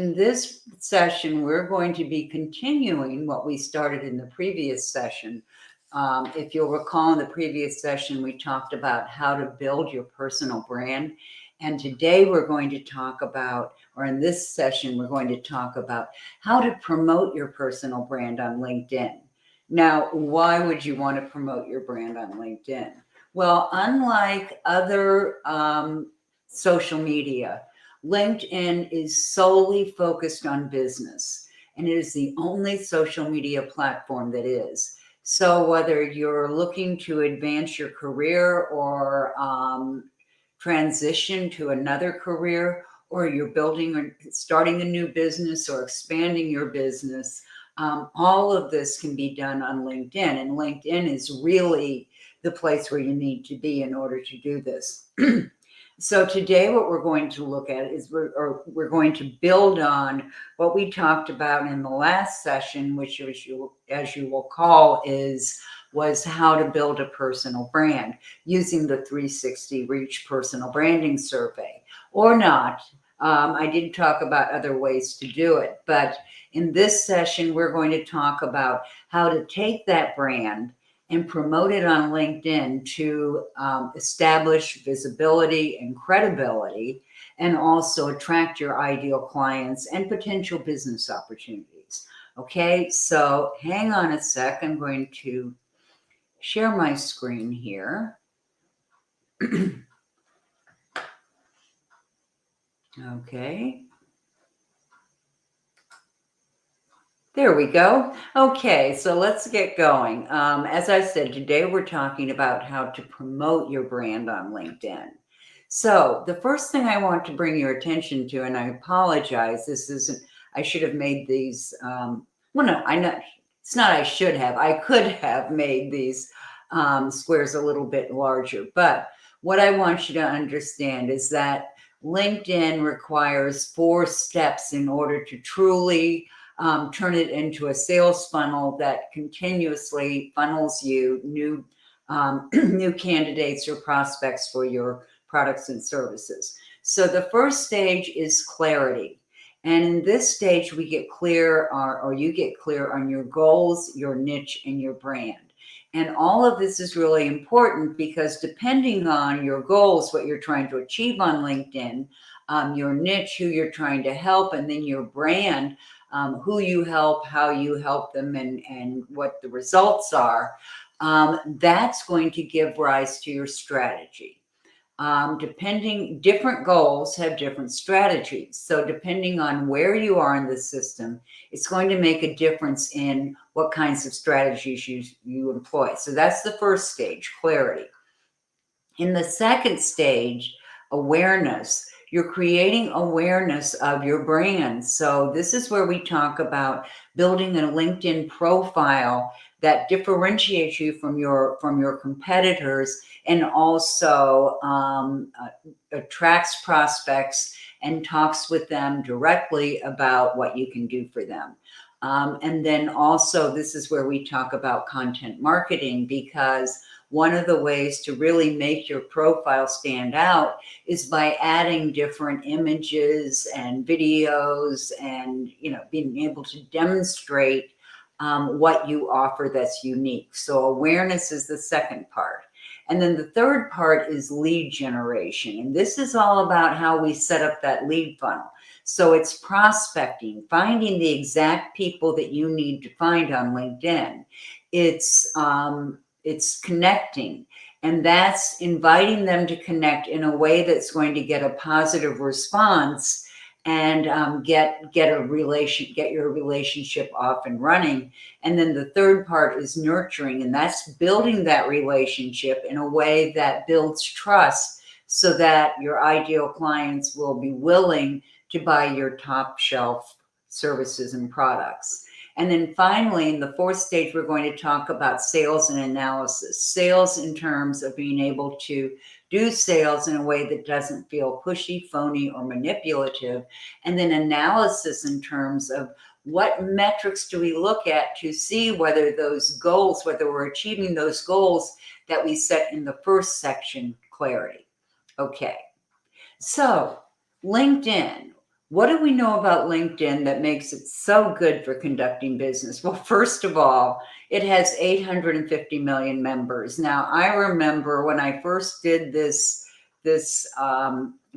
in this session, we're going to be continuing what we started in the previous session. If you'll recall, in the previous session, we talked about how to build your personal brand. And today we're going to talk about, or in this session, we're going to talk about how to promote your personal brand on LinkedIn. Now, why would you want to promote your brand on LinkedIn? Well, unlike other social media, LinkedIn is solely focused on business, and it is the only social media platform that is. So whether you're looking to advance your career or transition to another career, or you're building or starting a new business or expanding your business, all of this can be done on LinkedIn. And LinkedIn is really the place where you need to be in order to do this. So today what we're going to look at is we're going to build on what we talked about in the last session, which as you will call was how to build a personal brand using the 360 Reach Personal Branding Survey, or not. I did talk about other ways to do it, but in this session, we're going to talk about how to take that brand and promote it on LinkedIn to establish visibility and credibility, and also attract your ideal clients and potential business opportunities. Okay, so hang on a sec. I'm going to share my screen here. Okay. There we go. Okay, so let's get going. As I said, today we're talking about how to promote your brand on LinkedIn. So the first thing I want to bring your attention to, and I apologize, I should have made these, it's not I should have, I could have made these squares a little bit larger. But what I want you to understand is that LinkedIn requires 4 steps in order to truly turn it into a sales funnel that continuously funnels you new new candidates or prospects for your products and services. So the first stage is clarity. And in this stage, we get clear, or you get clear on your goals, your niche, and your brand. And all of this is really important because depending on your goals, what you're trying to achieve on LinkedIn, your niche, who you're trying to help, and then your brand, who you help, how you help them, and what the results are, that's going to give rise to your strategy. Different goals have different strategies. So depending on where you are in the system, it's going to make a difference in what kinds of strategies you employ. So that's the first stage, clarity. In the second stage, awareness, you're creating awareness of your brand. So this is where we talk about building a LinkedIn profile that differentiates you from your competitors, and also attracts prospects and talks with them directly about what you can do for them. And then also, this is where we talk about content marketing, because one of the ways to really make your profile stand out is by adding different images and videos, and being able to demonstrate what you offer that's unique. So awareness is the second part. And then the third part is lead generation. And this is all about how we set up that lead funnel. So it's prospecting, finding the exact people that you need to find on LinkedIn. It's connecting, and that's inviting them to connect in a way that's going to get a positive response, and get your relationship off and running. And then the third part is nurturing, and that's building that relationship in a way that builds trust, so that your ideal clients will be willing to buy your top shelf services and products. And then finally, in the fourth stage, we're going to talk about sales and analysis. Sales in terms of being able to do sales in a way that doesn't feel pushy, phony, or manipulative. And then analysis in terms of what metrics do we look at to see whether those goals, whether we're achieving those goals that we set in the first section, clarity. Okay, so LinkedIn. What do we know about LinkedIn that makes it so good for conducting business? Well, first of all, it has 850 million members. Now, I remember when I first did this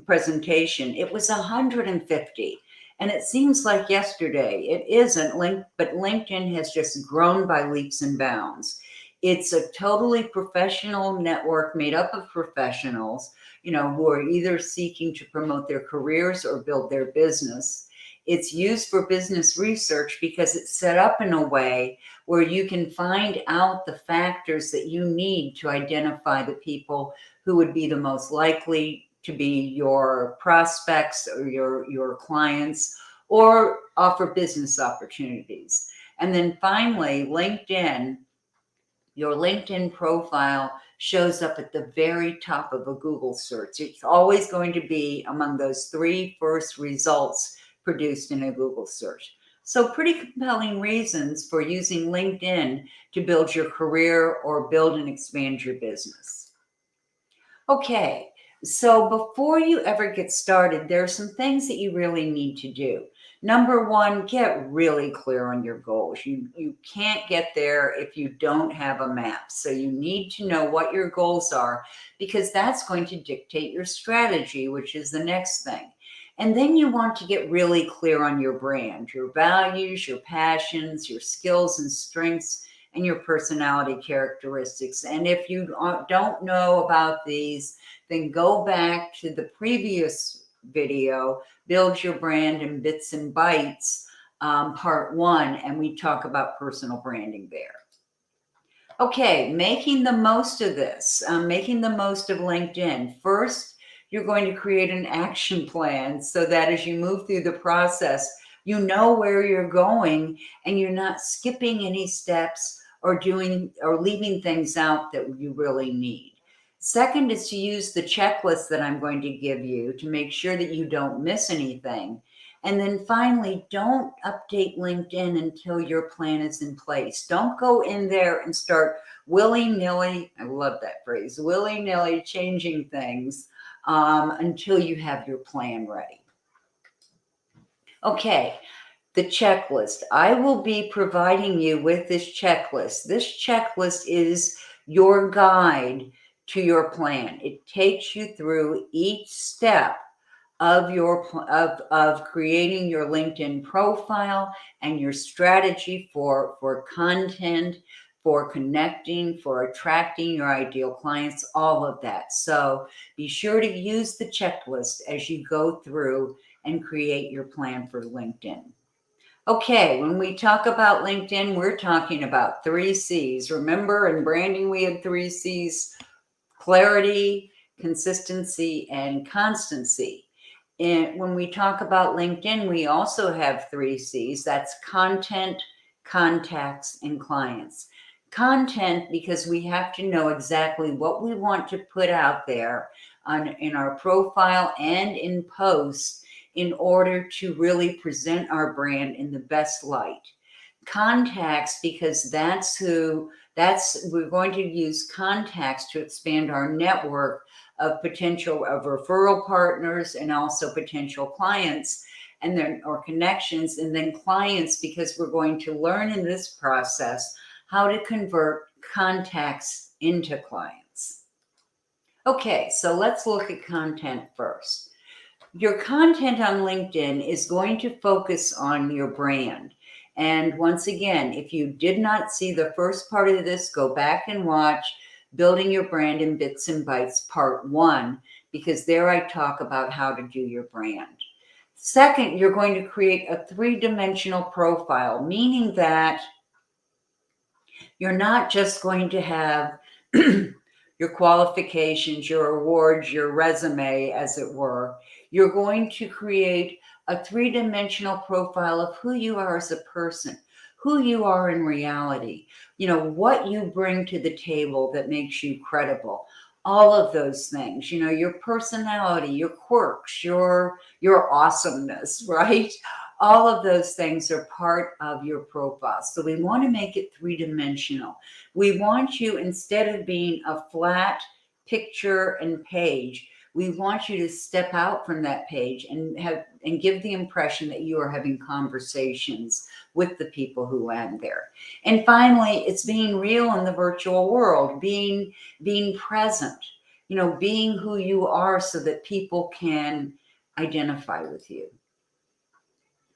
presentation, it was 150. And it seems like yesterday. It isn't, but LinkedIn has just grown by leaps and bounds. It's a totally professional network made up of professionals, who are either seeking to promote their careers or build their business. It's used for business research because it's set up in a way where you can find out the factors that you need to identify the people who would be the most likely to be your prospects or your clients, or offer business opportunities. And then finally, your LinkedIn profile shows up at the very top of a Google search. It's always going to be among those three first results produced in a Google search. So pretty compelling reasons for using LinkedIn to build your career or build and expand your business. Okay, so before you ever get started, there are some things that you really need to do. Number one, get really clear on your goals. You can't get there if you don't have a map. So you need to know what your goals are, because that's going to dictate your strategy, which is the next thing. And then you want to get really clear on your brand, your values, your passions, your skills and strengths, and your personality characteristics. And if you don't know about these, then go back to the previous video, Build Your Brand in Bits and Bytes, part 1, and we talk about personal branding there. Okay, making the most of this, making the most of LinkedIn. First, you're going to create an action plan so that as you move through the process, you know where you're going and you're not skipping any steps or leaving things out that you really need. Second is to use the checklist that I'm going to give you to make sure that you don't miss anything. And then finally, don't update LinkedIn until your plan is in place. Don't go in there and start willy-nilly, I love that phrase, willy-nilly changing things until you have your plan ready. Okay, the checklist. I will be providing you with this checklist. This checklist is your guide to your plan. It takes you through each step of creating your LinkedIn profile and your strategy for content, for connecting, for attracting your ideal clients, all of that. So be sure to use the checklist as you go through and create your plan for LinkedIn. Okay, when we talk about LinkedIn, we're talking about 3 C's. Remember, in branding, we had 3 C's: clarity, consistency, and constancy. And when we talk about LinkedIn, we also have 3 C's. That's content, contacts, and clients. Content, because we have to know exactly what we want to put out there in our profile and in posts in order to really present our brand in the best light. Contacts, because we're going to use contacts to expand our network of referral partners and also potential clients or connections, and then clients, because we're going to learn in this process how to convert contacts into clients. Okay, so let's look at content first. Your content on LinkedIn is going to focus on your brand. And once again, if you did not see the first part of this, go back and watch Building Your Brand in Bits and Bytes Part 1, because there I talk about how to do your brand. Second, you're going to create a 3-dimensional profile, meaning that you're not just going to have your qualifications, your awards, your resume, as it were. You're going to create a 3-dimensional profile of who you are as a person, who you are in reality, what you bring to the table that makes you credible. All of those things, your personality, your quirks, your awesomeness, right? All of those things are part of your profile. So we want to make it 3-dimensional. We want you, instead of being a flat picture and page, We want you to step out from that page and give the impression that you are having conversations with the people who land there. And finally, it's being real in the virtual world, being present, being who you are so that people can identify with you.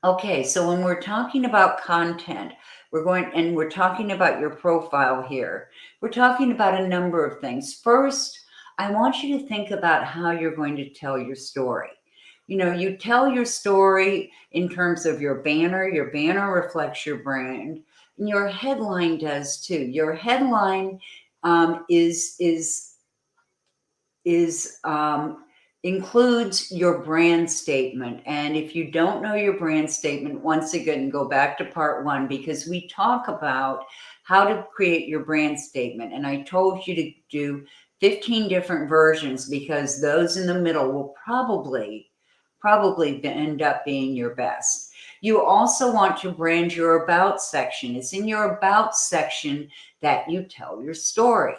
Okay, so when we're talking about content, we're talking about your profile here. We're talking about a number of things. First, I want you to think about how you're going to tell your story. You tell your story in terms of your banner. Your banner reflects your brand, and your headline does too. Your headline is includes your brand statement. And if you don't know your brand statement, once again, go back to part 1, because we talk about how to create your brand statement. And I told you to do 15 different versions, because those in the middle will probably end up being your best. You also want to brand your about section. It's in your about section that you tell your story.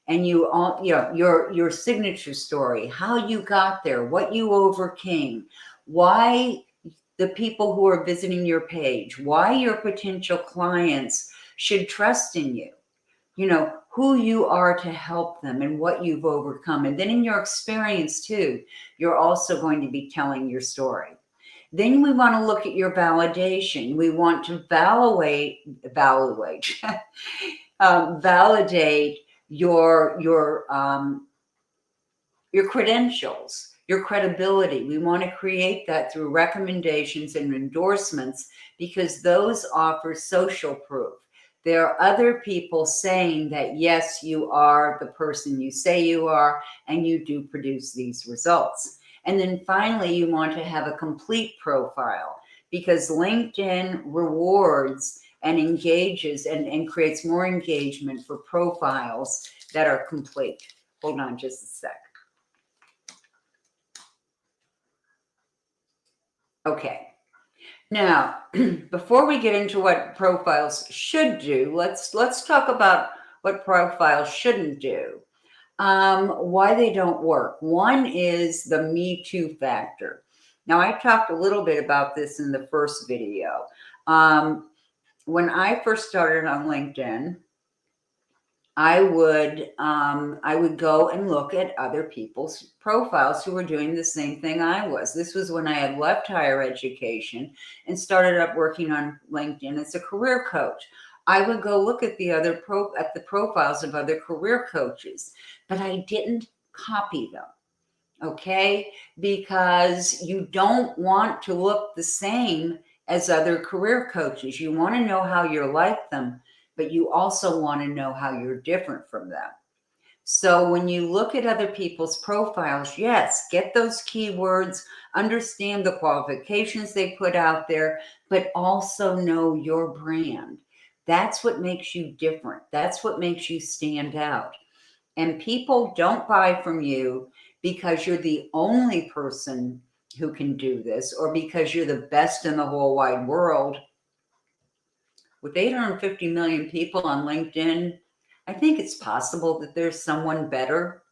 And your signature story, how you got there, what you overcame, why the people who are visiting your page, why your potential clients should trust in you, who you are to help them and what you've overcome. And then in your experience too, you're also going to be telling your story. Then we want to look at your validation. We want to validate your credentials, your credibility. We want to create that through recommendations and endorsements, because those offer social proof. There are other people saying that, yes, you are the person you say you are, and you do produce these results. And then finally, you want to have a complete profile, because LinkedIn rewards and engages and creates more engagement for profiles that are complete. Hold on just a sec. Okay. Now, before we get into what profiles should do, let's talk about what profiles shouldn't do. Why they don't work. One is the Me Too factor. Now, I talked a little bit about this in the first video. When I first started on LinkedIn, I would go and look at other people's profiles who were doing the same thing I was. This was when I had left higher education and started up working on LinkedIn as a career coach. I would go look at the profiles of other career coaches, but I didn't copy them. Okay? Because you don't want to look the same as other career coaches. You want to know how you're like them, but you also want to know how you're different from them. So when you look at other people's profiles, yes, get those keywords, understand the qualifications they put out there, but also know your brand. That's what makes you different. That's what makes you stand out. And people don't buy from you because you're the only person who can do this, or because you're the best in the whole wide world. With 850 million people on LinkedIn, I think it's possible that there's someone better.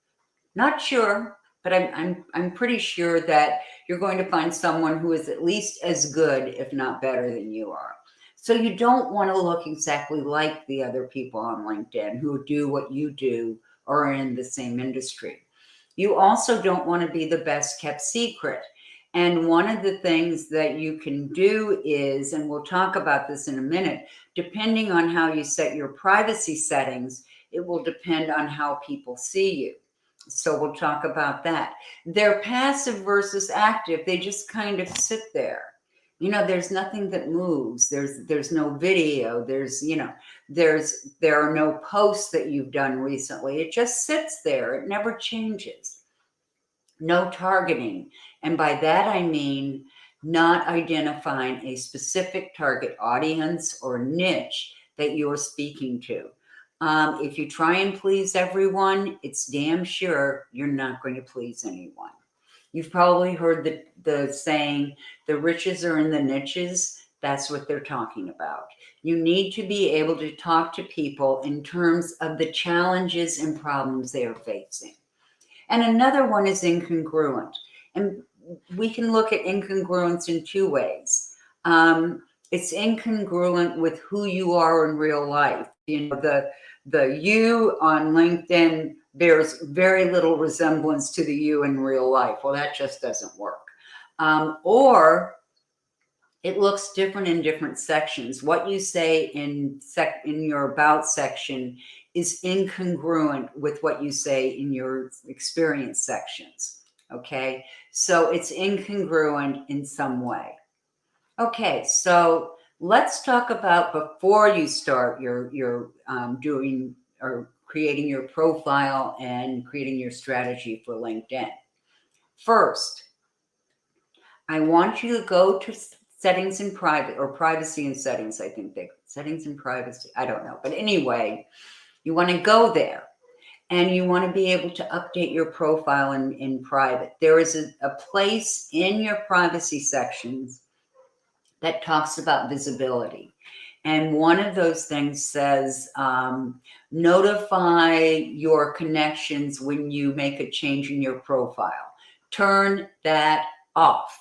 Not sure, but I'm pretty sure that you're going to find someone who is at least as good, if not better, than you are. So you don't want to look exactly like the other people on LinkedIn who do what you do or are in the same industry. You also don't want to be the best kept secret. And one of the things that you can do is, and we'll talk about this in a minute, depending on how you set your privacy settings, it will depend on how people see you. So we'll talk about that. They're passive versus active. They just kind of sit there. There's nothing that moves. There's no video. There are no posts that you've done recently. It just sits there. It never changes. No targeting. And by that, I mean not identifying a specific target audience or niche that you're speaking to. If you try and please everyone, it's damn sure you're not going to please anyone. You've probably heard the saying, the riches are in the niches. That's what they're talking about. You need to be able to talk to people in terms of the challenges and problems they are facing. And another one is incongruent. And we can look at incongruence in two ways. It's incongruent with who you are in real life. You know, the you on LinkedIn bears very little resemblance to the you in real life. Well, that just doesn't work. Or it looks different in different sections. What you say in your about section is incongruent with what you say in your experience sections. Okay, so it's incongruent in some way. Okay, so let's talk about before you start your doing or creating your profile and creating your strategy for LinkedIn. First, I want you to go to settings and private, or privacy and settings. I think settings and privacy. I don't know. But anyway, you want to go there and you want to be able to update your profile in private. There is a place in your privacy sections that talks about visibility. And one of those things says, notify your connections when you make a change in your profile. Turn that off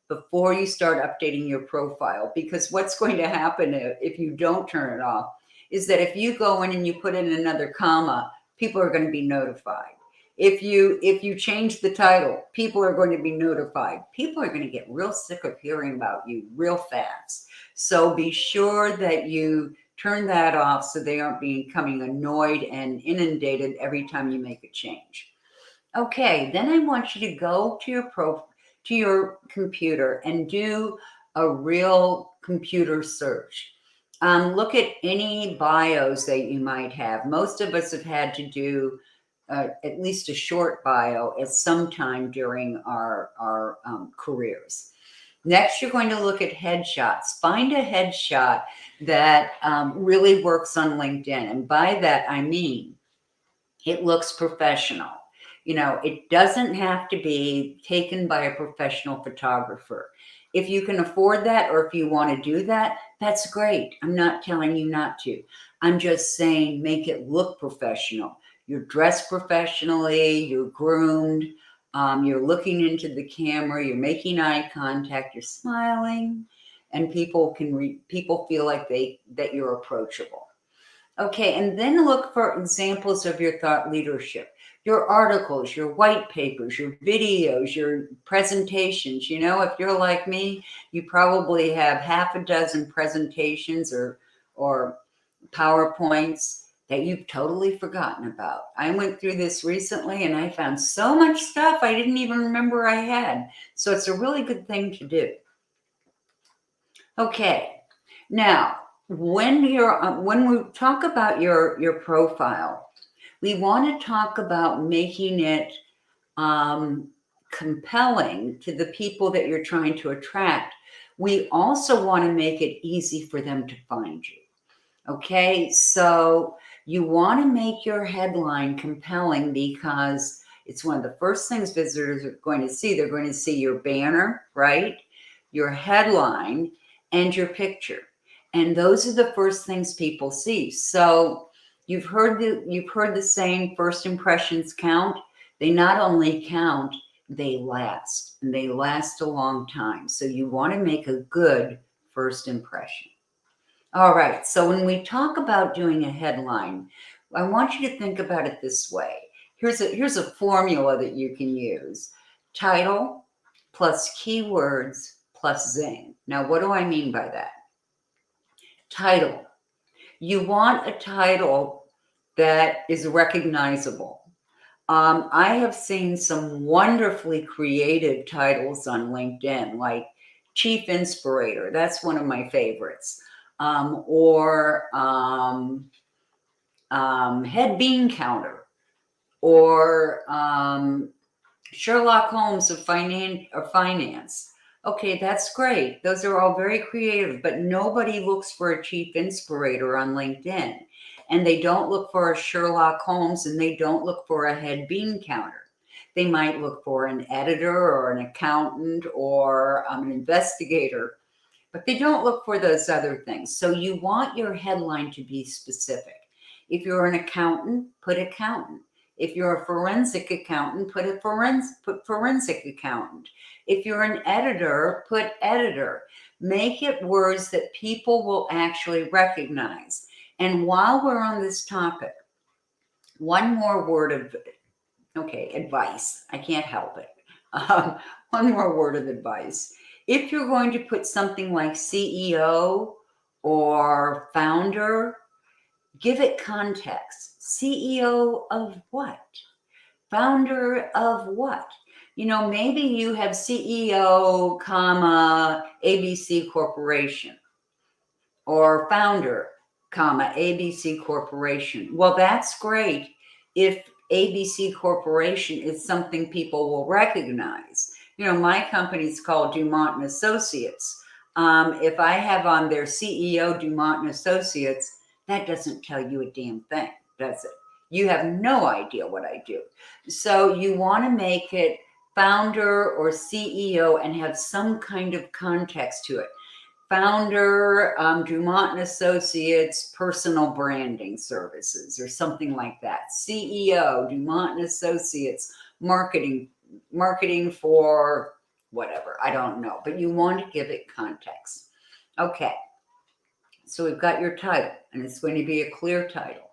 before you start updating your profile, because what's going to happen if you don't turn it off is that if you go in and you put in another comma, people are going to be notified. If you change the title, people are going to be notified. People are going to get real sick of hearing about you real fast. So be sure that you turn that off so they aren't becoming annoyed and inundated every time you make a change. Okay, then I want you to go to your computer and do a real computer search. Look at any bios that you might have. Most of us have had to do at least a short bio at some time during our careers. Next, you're going to look at headshots. Find a headshot that really works on LinkedIn. And by that, I mean, it looks professional. You know, it doesn't have to be taken by a professional photographer. If you can afford that, or if you want to do that, that's great. I'm not telling you not to. I'm just saying make it look professional. You're dressed professionally, you're groomed, you're looking into the camera, you're making eye contact, you're smiling, and people feel like that you're approachable. Okay, and then look for examples of your thought leadership, your articles, your white papers, your videos, your presentations. You know, if you're like me, you probably have half a dozen presentations or PowerPoints that you've totally forgotten about. I went through this recently and I found so much stuff I didn't even remember I had. So it's a really good thing to do. Okay, now, when we talk about your profile, we want to talk about making it compelling to the people that you're trying to attract. We also want to make it easy for them to find you. Okay, so you want to make your headline compelling because it's one of the first things visitors are going to see. They're going to see your banner, right? Your headline and your picture. And those are the first things people see. So you've heard the saying, first impressions count. They not only count, they last, and they last a long time. So you want to make a good first impression. All right, so when we talk about doing a headline, I want you to think about it this way. Here's a formula that you can use. Title plus keywords plus zing. Now, what do I mean by that? Title. You want a title that is recognizable. I have seen some wonderfully creative titles on LinkedIn, like Chief Inspirator. That's one of my favorites. Or Head Bean Counter, or Sherlock Holmes of finance. Okay, that's great. Those are all very creative, but nobody looks for a Chief Inspirator on LinkedIn. And they don't look for a Sherlock Holmes, and they don't look for a Head Bean Counter. They might look for an editor or an accountant or an investigator, but they don't look for those other things. So you want your headline to be specific. If you're an accountant, put accountant. If you're a forensic accountant, put forensic accountant. If you're an editor, put editor. Make it words that people will actually recognize. And while we're on this topic, one more word of, advice. I can't help it. One more word of advice. If you're going to put something like CEO or founder, give it context. CEO of what? Founder of what? Maybe you have CEO, comma, ABC Corporation, or founder, comma, ABC Corporation. Well, that's great if ABC Corporation is something people will recognize. My company's called Dumont and Associates. If I have on their CEO Dumont and Associates, that doesn't tell you a damn thing, does it? You have no idea what I do. So you want to make it founder or CEO and have some kind of context to it. Founder, Dumont and Associates Personal Branding Services, or something like that. CEO, Dumont and Associates Marketing for whatever, I don't know, but you want to give it context. Okay, so we've got your title, and it's going to be a clear title.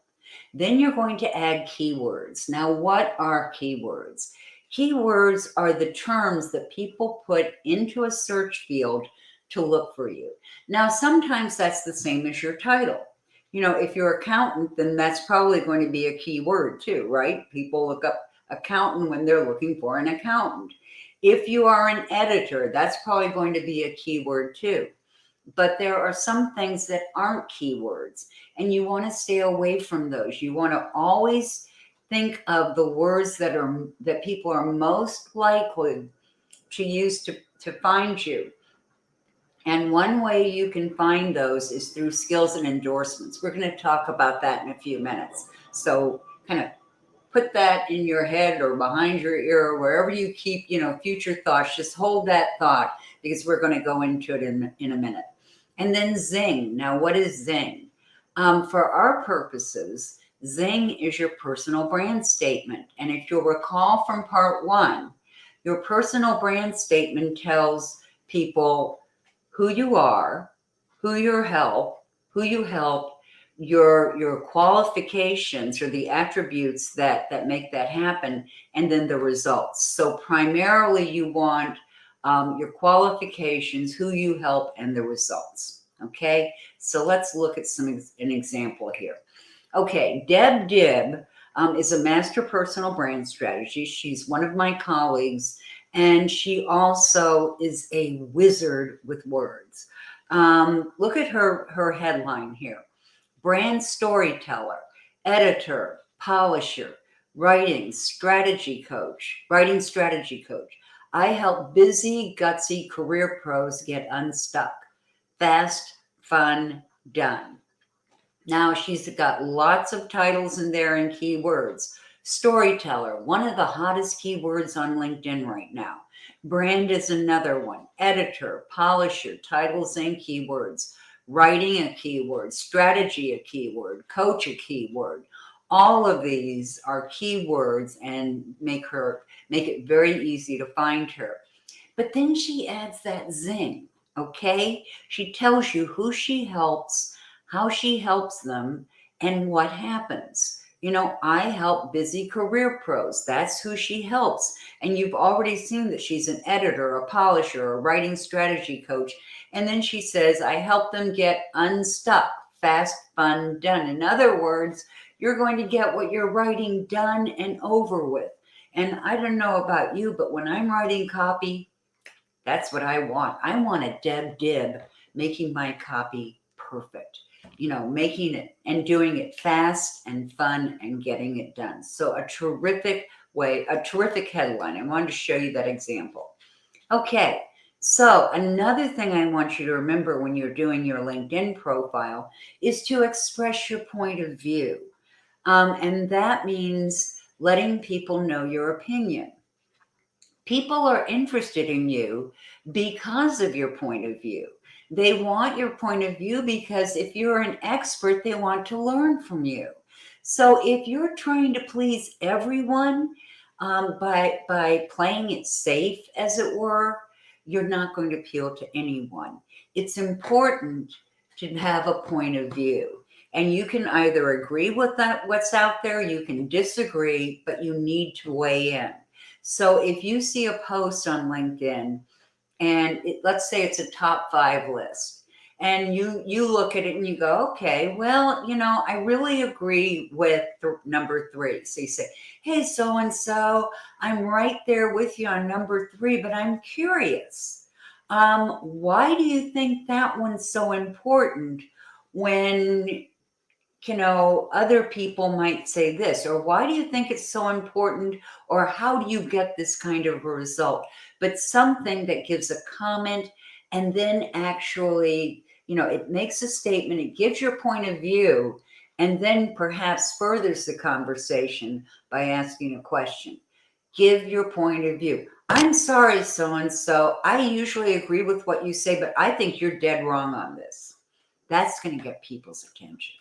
Then you're going to add keywords. Now, what are keywords? Keywords are the terms that people put into a search field to look for you. Now, sometimes that's the same as your title. If you're accountant, then that's probably going to be a keyword too, right? People look up accountant when they're looking for an accountant. If you are an editor, that's probably going to be a keyword too. But there are some things that aren't keywords, and you want to stay away from those. You want to always think of the words that people are most likely to use to find you. And one way you can find those is through skills and endorsements. We're going to talk about that in a few minutes. So kind of put that in your head or behind your ear or wherever you keep, future thoughts. Just hold that thought because we're going to go into it in a minute. And then Zing. Now, what is Zing? For our purposes, Zing is your personal brand statement. And if you'll recall from part 1, your personal brand statement tells people who you are, who you help, your qualifications or the attributes that make that happen, and then the results. So primarily you want your qualifications, who you help, and the results. Okay, so let's look at an example here. Okay, Deb Dibb is a master personal brand strategist. She's one of my colleagues, and she also is a wizard with words. Look at her headline here. Brand storyteller, editor, polisher, writing strategy coach. I help busy, gutsy career pros get unstuck. Fast, fun, done. Now, she's got lots of titles in there and keywords. Storyteller, one of the hottest keywords on LinkedIn right now. Brand is another one. Editor, polisher, titles and keywords. Writing a keyword. Strategy a keyword. Coach a keyword. All of these are keywords and make it very easy to find her. But then she adds that zing, okay? She tells you who she helps, how she helps them, and what happens. I help busy career pros. That's who she helps. And you've already seen that she's an editor, a polisher, a writing strategy coach. And then she says, I help them get unstuck, fast, fun, done. In other words, you're going to get what you're writing done and over with. And I don't know about you, but when I'm writing copy, that's what I want. I want a Deb Dibb making my copy perfect. Making it and doing it fast and fun and getting it done. So a terrific headline. I wanted to show you that example. Okay, so another thing I want you to remember when you're doing your LinkedIn profile is to express your point of view. And that means letting people know your opinion. People are interested in you because of your point of view. They want your point of view because if you're an expert, they want to learn from you. So if you're trying to please everyone by playing it safe, as it were, you're not going to appeal to anyone. It's important to have a point of view. And you can either agree with that what's out there, you can disagree, but you need to weigh in. So if you see a post on LinkedIn and let's say it's a top 5 list, and you look at it and you go, okay, well, I really agree with number 3. So you say, hey, so and so, I'm right there with you on number 3, but I'm curious, why do you think that one's so important when other people might say this, or why do you think it's so important, or how do you get this kind of a result? But something that gives a comment and then actually, it makes a statement, it gives your point of view, and then perhaps furthers the conversation by asking a question. Give your point of view. I'm sorry, so and so. I usually agree with what you say, but I think you're dead wrong on this. That's going to get people's attention.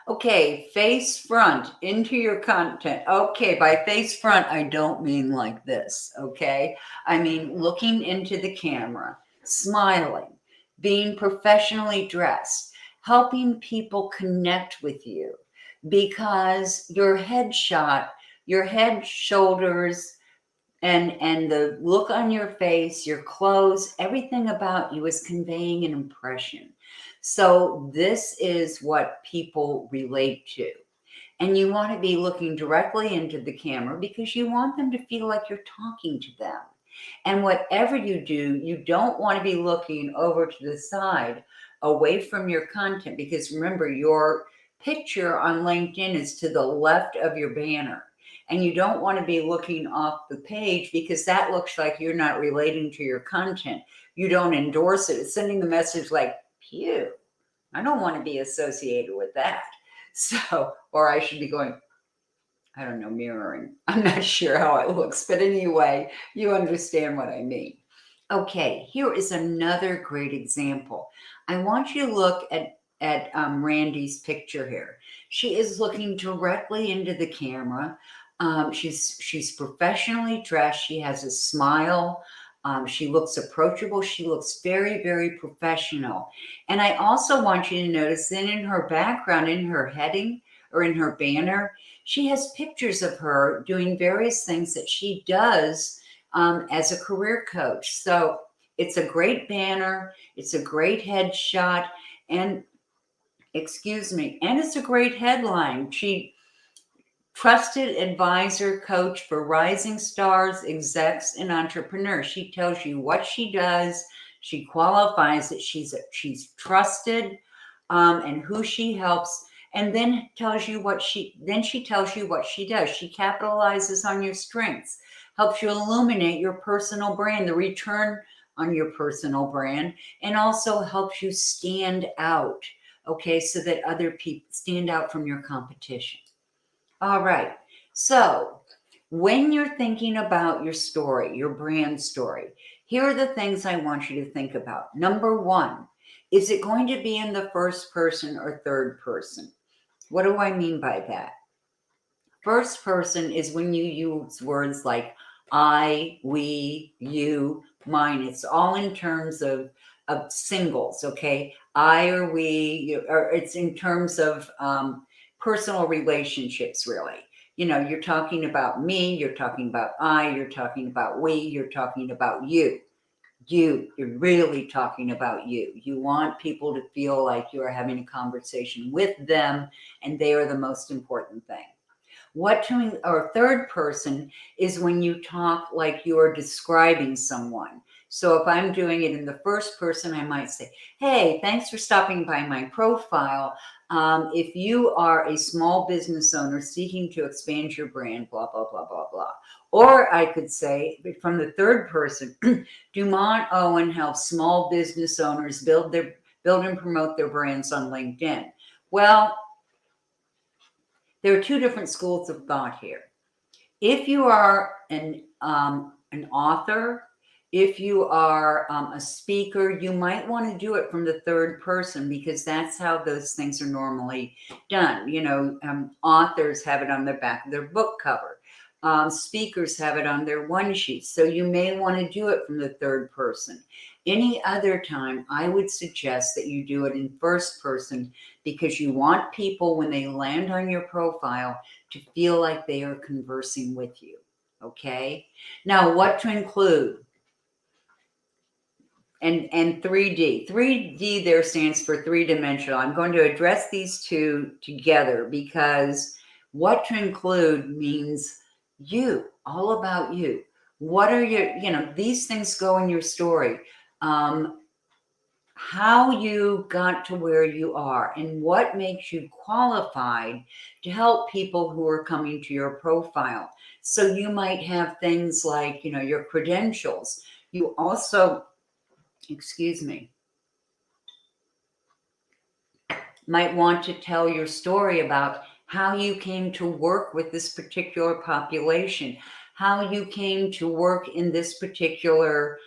Okay, face front into your content. Okay, by face front, I don't mean like this, okay? I mean looking into the camera, smiling, being professionally dressed, helping people connect with you because your headshot, your head, shoulders, and the look on your face, your clothes, everything about you is conveying an impression. So this is what people relate to. And you want to be looking directly into the camera because you want them to feel like you're talking to them. And whatever you do, you don't want to be looking over to the side away from your content, because remember, your picture on LinkedIn is to the left of your banner. And you don't want to be looking off the page because that looks like you're not relating to your content. You don't endorse it. It's sending the message like, pew, I don't want to be associated with that. So, or I should be going, I don't know, mirroring. I'm not sure how it looks, but anyway, you understand what I mean. Okay, here is another great example. I want you to look at Randy's picture here. She is looking directly into the camera. She's professionally dressed. She has a smile. She looks approachable. She looks very, very professional. And I also want you to notice that in her background, in her heading or in her banner, she has pictures of her doing various things that she does as a career coach. So it's a great banner, it's a great headshot, and and it's a great headline. She trusted advisor coach for rising stars, execs, and entrepreneurs. She tells you what she does. She qualifies that she's trusted, and who she helps, and then she tells you what she does. She capitalizes on your strengths, helps you illuminate your personal brand, the return on your personal brand, and also helps you stand out. Okay, so that other people stand out from your competition. All right. So when you're thinking about your story, your brand story, here are the things I want you to think about. Number 1, is it going to be in the first person or third person? What do I mean by that? First person is when you use words like I, we, you, mine. It's all in terms of singles, okay? I or we, or it's in terms of personal relationships, really. You're talking about me, you're talking about I, you're talking about we, you're talking about you. You're really talking about you. You want people to feel like you are having a conversation with them, and they are the most important thing. Or third person is when you talk like you're describing someone. So if I'm doing it in the first person, I might say, hey, thanks for stopping by my profile. If you are a small business owner seeking to expand your brand, blah, blah, blah, blah, blah. Or I could say from the third person, Dumont Owen helps small business owners build and promote their brands on LinkedIn. Well, there are 2 different schools of thought here. If you are an author If you are a speaker, you might want to do it from the third person because that's how those things are normally done. Authors have it on the back of their book cover. Speakers have it on their one sheet. So you may want to do it from the third person. Any other time, I would suggest that you do it in first person because you want people, when they land on your profile, to feel like they are conversing with you. Okay? Now, what to include? And 3D. 3D there stands for three-dimensional. I'm going to address these two together because what to include means you, all about you. What are these things go in your story. How you got to where you are and what makes you qualified to help people who are coming to your profile. So you might have things like, your credentials. You also, excuse me, might want to tell your story about how you came to work with this particular population, how you came to work in this particular,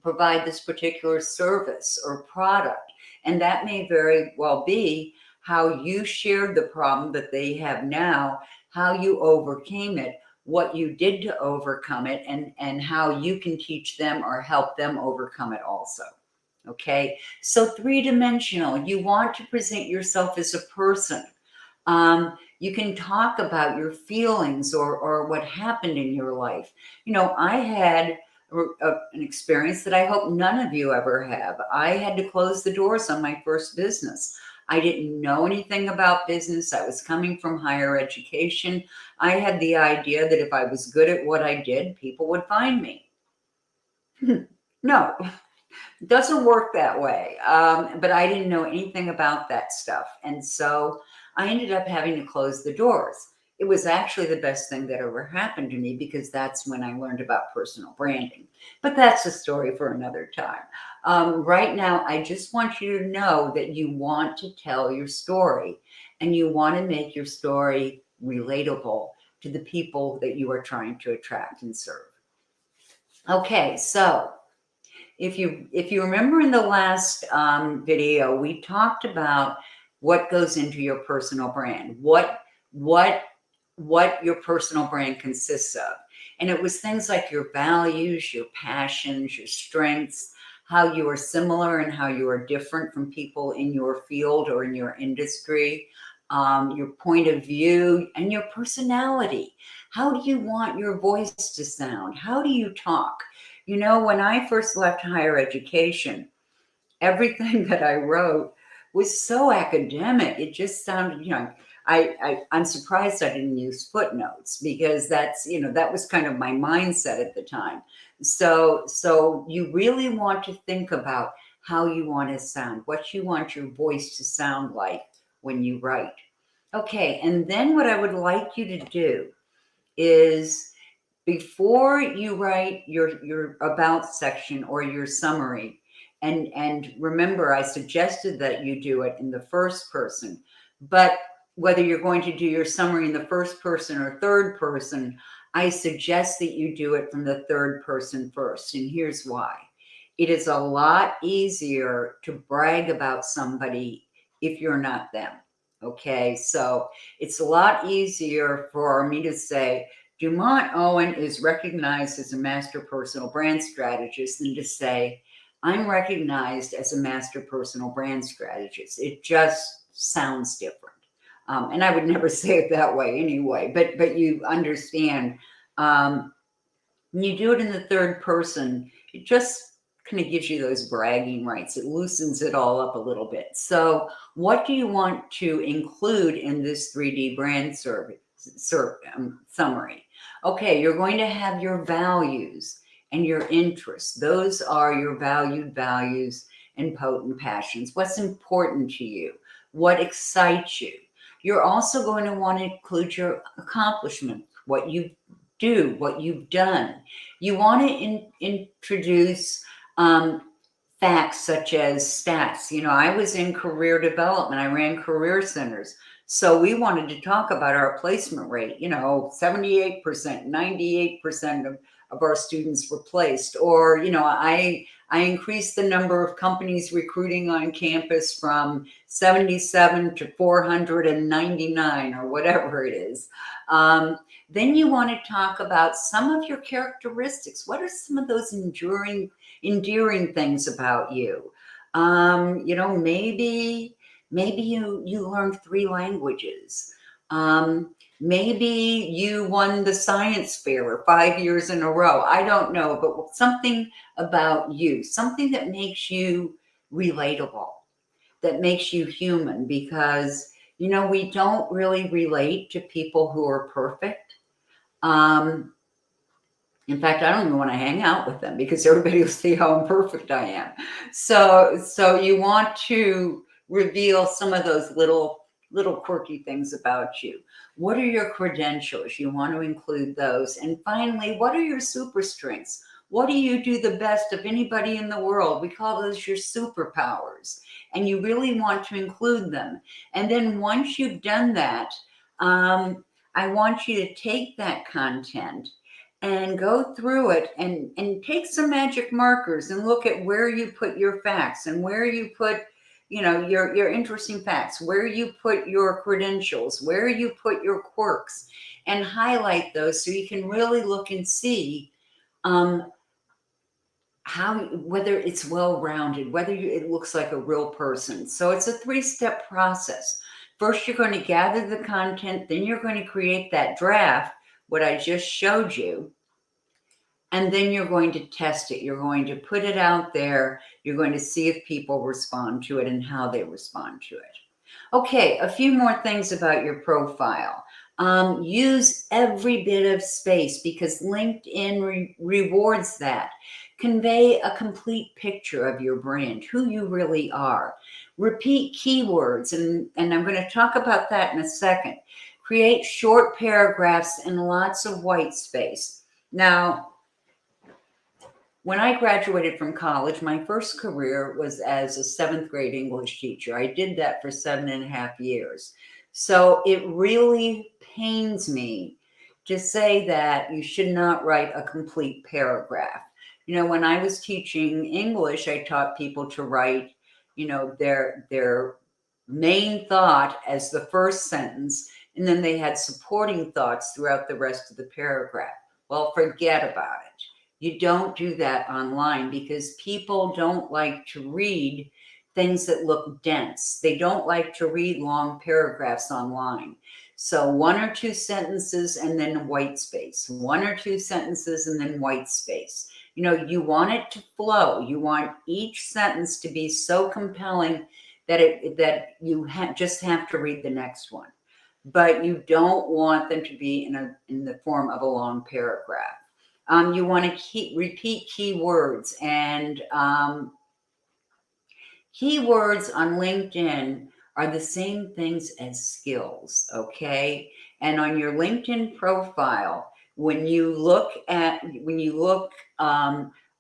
provide this particular service or product. And that may very well be how you shared the problem that they have now, how you overcame it, what you did to overcome it, and how you can teach them or help them overcome it also. Okay, so three-dimensional, you want to present yourself as a person. You can talk about your feelings or what happened in your life. I had an experience that I hope none of you ever have. I had to close the doors on my first business. I didn't know anything about business. I was coming from higher education. I had the idea that if I was good at what I did, people would find me. No, it doesn't work that way. But I didn't know anything about that stuff. And so I ended up having to close the doors. It was actually the best thing that ever happened to me because that's when I learned about personal branding. But that's a story for another time. Right now, I just want you to know that you want to tell your story and you want to make your story relatable to the people that you are trying to attract and serve. Okay, so if you remember in the last video, we talked about what goes into your personal brand, what your personal brand consists of. And it was things like your values, your passions, your strengths, how you are similar and how you are different from people in your field or in your industry, your point of view, and your personality. How do you want your voice to sound? How do you talk? When I first left higher education, everything that I wrote was so academic. It just sounded, I'm surprised I didn't use footnotes because that was kind of my mindset at the time. So you really want to think about how you want to sound, what you want your voice to sound like when you write. Okay, and then what I would like you to do is before you write your about section or your summary, and remember, I suggested that you do it in the first person, but whether you're going to do your summary in the first person or third person, I suggest that you do it from the third person first. And here's why. It is a lot easier to brag about somebody if you're not them. Okay, so it's a lot easier for me to say, Dumont Owen is recognized as a master personal brand strategist than to say, I'm recognized as a master personal brand strategist. It just sounds different. And I would never say it that way anyway, but you understand, when you do it in the third person, it just kind of gives you those bragging rights. It loosens it all up a little bit. So what do you want to include in this 3D brand summary? Okay, you're going to have your values and your interests. Those are your valued values and potent passions. What's important to you? What excites you? You're also going to want to include your accomplishments, what you do, what you've done. You want to introduce facts such as stats. I was in career development. I ran career centers. So we wanted to talk about our placement rate, 78%, 98% of our students were placed. Or, I increased the number of companies recruiting on campus from 77 to 499 or whatever it is. Then you want to talk about some of your characteristics. What are some of those endearing things about you? Maybe you learned 3 languages. Maybe you won the science fair 5 years in a row. I don't know, but something about you, something that makes you relatable, that makes you human, because, we don't really relate to people who are perfect. In fact, I don't even want to hang out with them because everybody will see how imperfect I am. So you want to reveal some of those little quirky things about you. What are your credentials? You want to include those. And finally, what are your super strengths? What do you do the best of anybody in the world? We call those your superpowers. And you really want to include them. And then once you've done that, I want you to take that content and go through it and take some magic markers and look at where you put your facts and where you put, your interesting facts, where you put your credentials, where you put your quirks, and highlight those so you can really look and see whether it's well-rounded, whether it looks like a real person. So it's a 3-step process. First, you're going to gather the content, then you're going to create that draft, what I just showed you, and then you're going to test it. You're going to put it out there. You're going to see if people respond to it and how they respond to it. Okay, a few more things about your profile. Use every bit of space because LinkedIn rewards that. Convey a complete picture of your brand, who you really are. Repeat keywords, and I'm going to talk about that in a second. Create short paragraphs and lots of white space. Now, when I graduated from college, my first career was as a 7th grade English teacher. I did that for 7.5 years. So it really pains me to say that you should not write a complete paragraph. When I was teaching English, I taught people to write, their main thought as the first sentence, and then they had supporting thoughts throughout the rest of the paragraph. Well, forget about it. You don't do that online because people don't like to read things that look dense. They don't like to read long paragraphs online. So 1 or 2 sentences and then white space. 1 or 2 sentences and then white space. You want it to flow. You want each sentence to be so compelling that you just have to read the next one. But you don't want them to be in the form of a long paragraph. You want to repeat keywords, and keywords on LinkedIn are the same things as skills, okay? And on your LinkedIn profile, when you look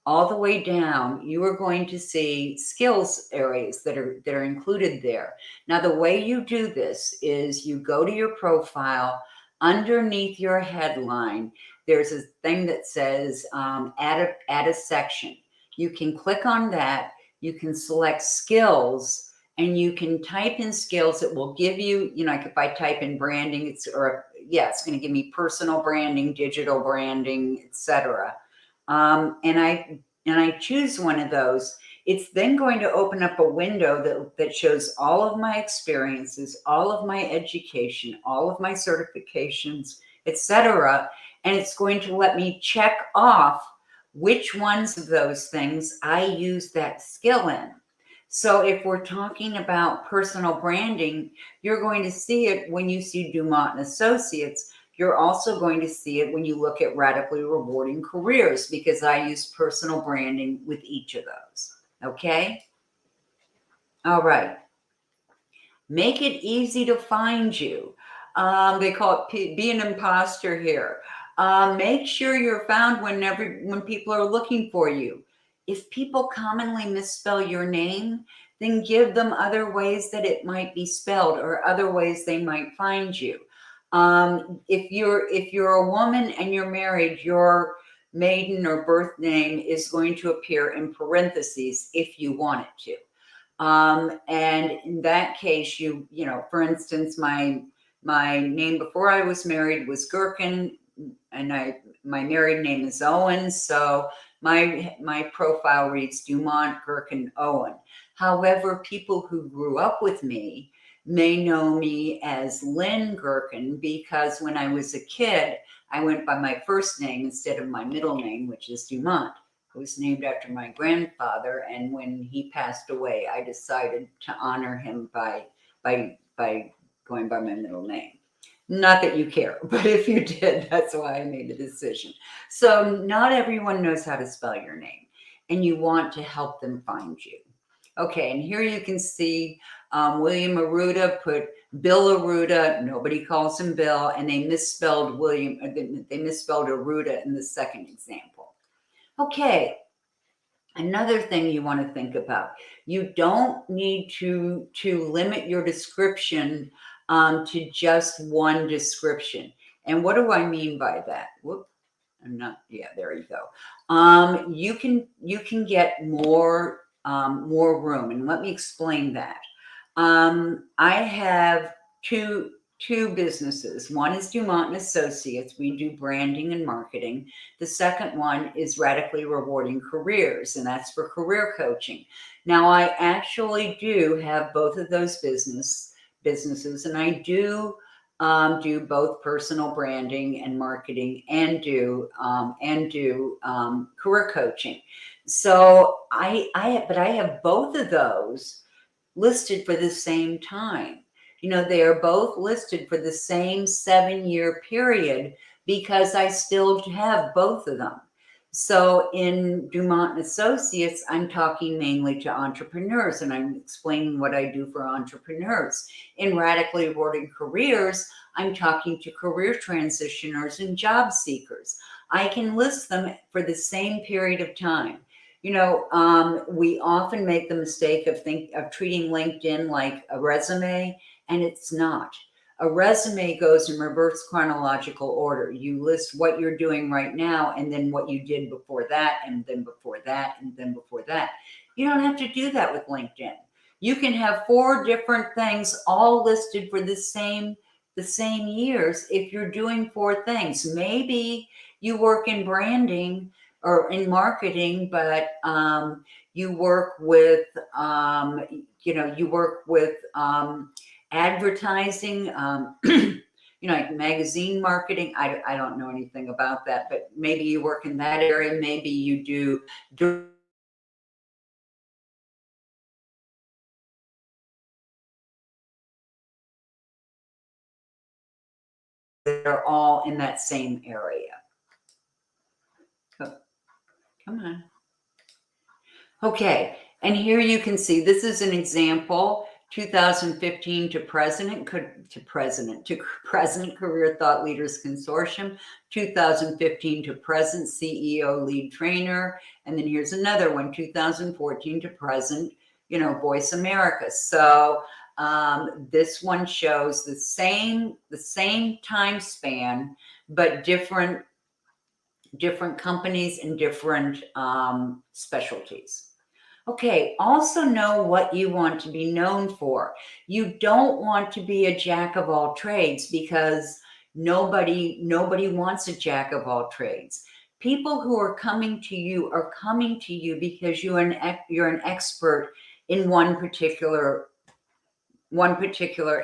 all the way down, you are going to see skills areas that are included there. Now, the way you do this is you go to your profile. Underneath your headline, there's a thing that says add a section. You can click on that. You can select skills, and you can type in skills. It will give you, like if I type in branding, it's going to give me personal branding, digital branding, etc. And I choose one of those. It's then going to open up a window that shows all of my experiences, all of my education, all of my certifications, etc. And it's going to let me check off which ones of those things I use that skill in. So if we're talking about personal branding, you're going to see it when you see Dumont and Associates. You're also going to see it when you look at Radically Rewarding Careers, because I use personal branding with each of those. Okay? All right. Make it easy to find you. They call it be an imposter here. Make sure you're found when people are looking for you. If people commonly misspell your name, then give them other ways that it might be spelled or other ways they might find you. If you're a woman and you're married, your maiden or birth name is going to appear in parentheses if you want it to. And in that case, you know, for instance, my name before I was married was Gherkin, and my married name is Owen. So my profile reads Dumont Gherkin Owen. However, people who grew up with me may know me as Lynn Gherkin because when I was a kid, I went by my first name instead of my middle name, which is Dumont. It was named after my grandfather, and when he passed away, I decided to honor him by going by my middle name. Not that you care, but if you did, that's why I made the decision. So not everyone knows how to spell your name, and you want to help them find you. Okay, and here you can see William Aruda put Bill Aruda. Nobody calls him Bill, and they misspelled William. They misspelled Aruda in the second example. Okay, another thing you want to think about: you don't need to limit your description to just one description. And what do I mean by that? Whoop, I'm not. Yeah, there you go. You can get more room, and let me explain that. I have two businesses. One is Dumont and Associates. We do branding and marketing. The second one is Radically Rewarding Careers, and that's for career coaching. Now, I actually do have both of those businesses, and I do both personal branding and marketing, and do career coaching. So but I have both of those listed for the same time. You know, they are both listed for the same 7-year period because I still have both of them. So in Dumont and Associates, I'm talking mainly to entrepreneurs, and I'm explaining what I do for entrepreneurs. In Radically Rewarding Careers, I'm talking to career transitioners and job seekers. I can list them for the same period of time. You know, we often make the mistake of treating LinkedIn like a resume, and it's not. A resume goes in reverse chronological order. You list what you're doing right now, and then what you did before that, and then before that, and then before that. You don't have to do that with LinkedIn. You can have 4 different things all listed for the same years if you're doing 4 things. Maybe you work in branding or in marketing, but you work with advertising, you know, like magazine marketing. I don't know anything about that, but maybe you work in that area. Maybe you do. They're all in that same area. Come on. Okay, and here you can see this is an example. 2015 to present Career Thought Leaders Consortium. 2015 to present CEO Lead Trainer, and then here's another one. 2014 to present, you know, Voice America. So this one shows the same time span, but different companies and different specialties. Okay, also know what you want to be known for. You don't want to be a jack of all trades because nobody wants a jack of all trades. People who are coming to you because you're an expert in one particular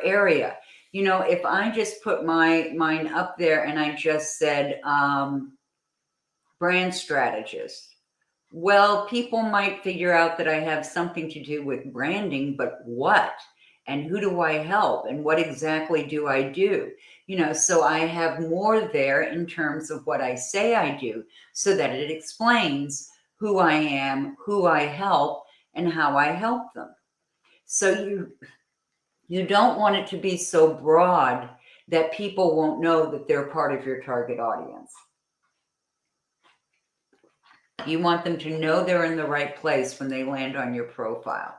area. You know, if I just put mine up there and I just said brand strategist, well, people might figure out that I have something to do with branding, but what? And who do I help? And what exactly do I do? You know, so I have more there in terms of what I say I do so that it explains who I am, who I help, and how I help them. So you don't want it to be so broad that people won't know that they're part of your target audience. You want them to know they're in the right place when they land on your profile.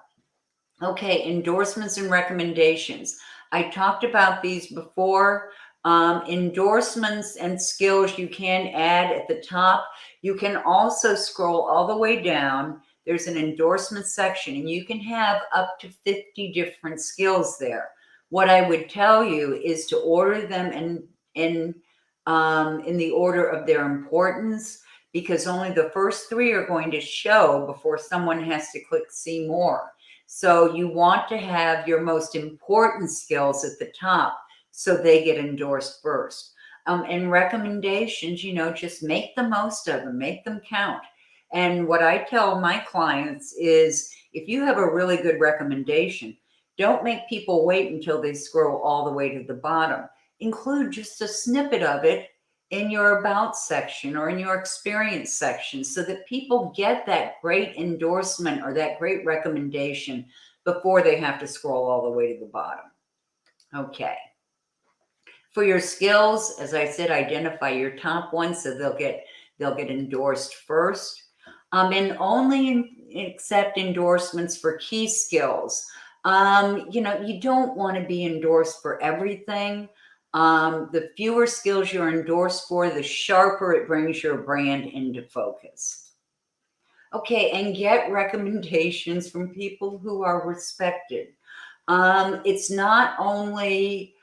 Okay, endorsements and recommendations. I talked about these before. Endorsements and skills you can add at the top. You can also scroll all the way down. There's an endorsement section, and you can have up to 50 different skills there. What I would tell you is to order them in the order of their importance, because only the first 3 are going to show before someone has to click see more. So you want to have your most important skills at the top so they get endorsed first. And recommendations, just make the most of them, make them count. And what I tell my clients is if you have a really good recommendation, don't make people wait until they scroll all the way to the bottom. Include just a snippet of it in your about section or in your experience section so that people get that great endorsement or that great recommendation before they have to scroll all the way to the bottom. Okay. For your skills, as I said, identify your top ones so they'll get endorsed first. And only accept endorsements for key skills. You don't want to be endorsed for everything. The fewer skills you're endorsed for, the sharper it brings your brand into focus. Okay, and get recommendations from people who are respected. It's not only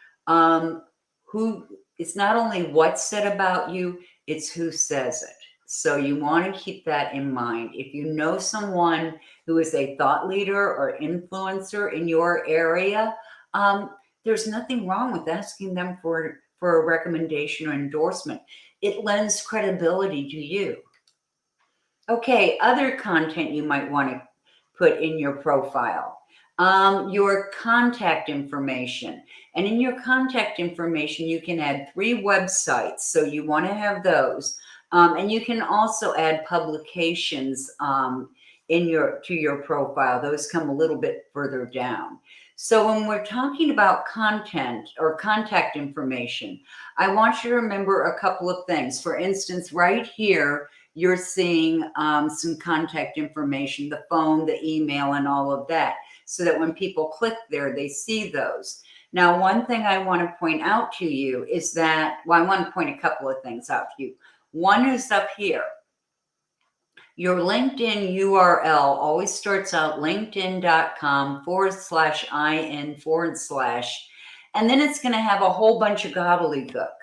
what's said about you, it's who says it. So you want to keep that in mind. If you know someone who is a thought leader or influencer in your area, there's nothing wrong with asking them for a recommendation or endorsement. It lends credibility to you. Okay, other content you might want to put in your profile. Your contact information. And in your contact information, you can add 3 websites. So you want to have those. And you can also add publications to your profile. Those come a little bit further down. So when we're talking about content or contact information, I want you to remember a couple of things. For instance, right here, you're seeing some contact information, the phone, the email, and all of that, so that when people click there, they see those. Now, one thing I want to point out to you is that, I want to point a couple of things out to you. One is up here. Your LinkedIn URL always starts out linkedin.com/in/, and then it's going to have a whole bunch of gobbledygook.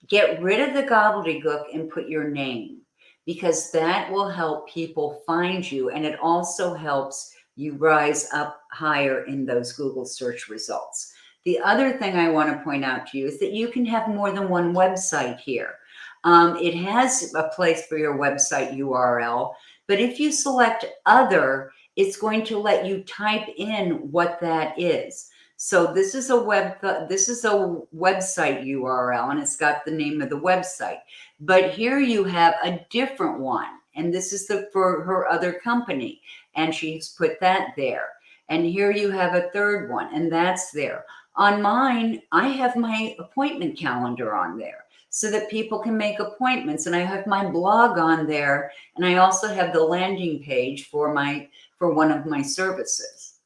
Get rid of the gobbledygook and put your name, because that will help people find you, and it also helps you rise up higher in those Google search results. The other thing I want to point out to you is that you can have more than one website here. It has a place for your website URL, but if you select other, it's going to let you type in what that is. So this is a website URL, and it's got the name of the website. But here you have a different one, and this is for her other company, and she's put that there. And here you have a third one, and that's there. On mine, I have my appointment calendar on there so that people can make appointments, and I have my blog on there, and I also have the landing page for one of my services.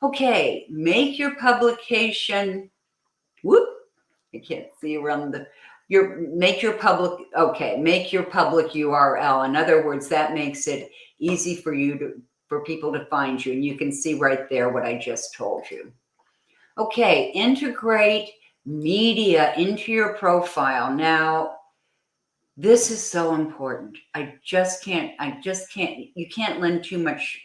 Okay, make your publication, I can't see around make your public URL. In other words, that makes it easy for people to find you, and you can see right there what I just told you. Okay, integrate media into your profile. Now, this is so important. You can't lend too much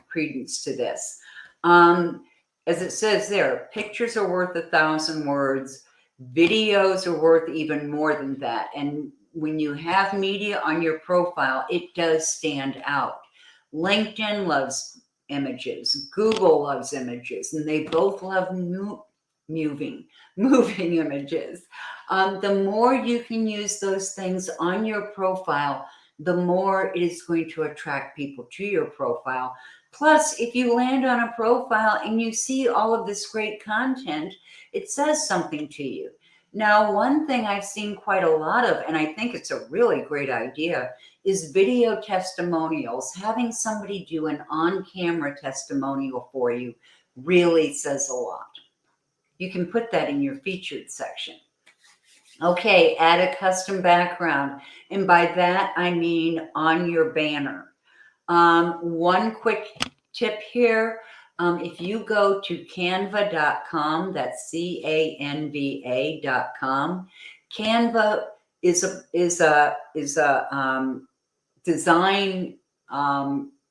credence to this. As it says there, pictures are worth 1,000 words. Videos are worth even more than that. And when you have media on your profile, it does stand out. LinkedIn loves images. Google loves images, and they both love moving images. The more you can use those things on your profile, the more it is going to attract people to your profile. Plus, if you land on a profile and you see all of this great content, it says something to you. Now, one thing I've seen quite a lot of, and I think it's a really great idea, is video testimonials. Having somebody do an on-camera testimonial for you really says a lot. You can put that in your featured section. Okay, add a custom background. And by that, I mean on your banner. One quick tip here. If you go to canva.com, that's canva.com. Canva is a design